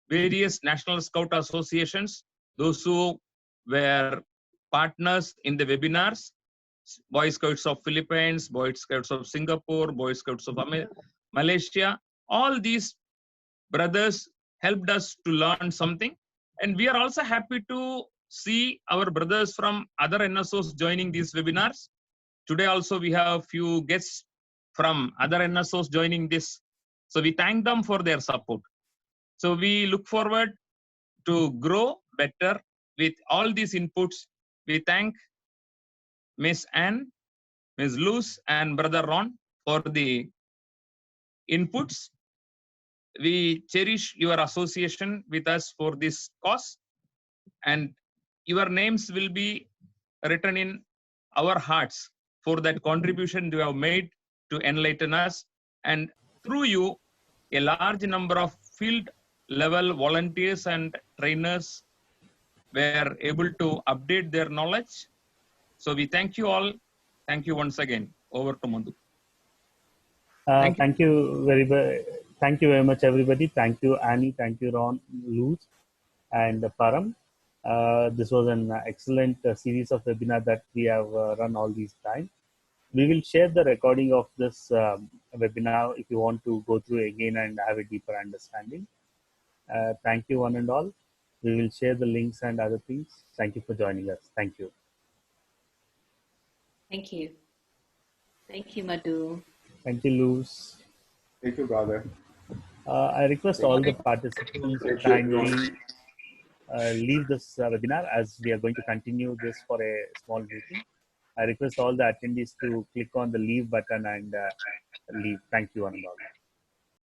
S2: various National Scout associations, those who were partners in the webinars, Boy Scouts of Philippines, Boy Scouts of Singapore, Boy Scouts of Malaysia, all these brothers helped us to learn something. And we are also happy to see our brothers from other NSOs joining these webinars. Today also we have a few guests from other NSOs joining this. So we thank them for their support. So we look forward to grow better with all these inputs. We thank Miss Anne, Miss Luz, and Brother Ron for the inputs. We cherish your association with us for this cause, and your names will be written in our hearts for that contribution you have made to enlighten us. And through you, a large number of field level volunteers and trainers were able to update their knowledge. So we thank you all. Thank you once again. Over to Madhu.
S1: Thank you very much, everybody. Thank you, Annie. Thank you, Ron, Luz, and Param. This was an excellent series of webinars that we have run all these time. We will share the recording of this webinar if you want to go through again and have a deeper understanding. Thank you, one and all. We will share the links and other things. Thank you for joining us. Thank you.
S4: Thank you. Thank you, Madhu.
S1: Thank you, Luz.
S5: Thank you, brother.
S1: I request all the participants to kindly leave this webinar as we are going to continue this for a small meeting. I request all the attendees to click on the leave button and leave. Thank you, one and all.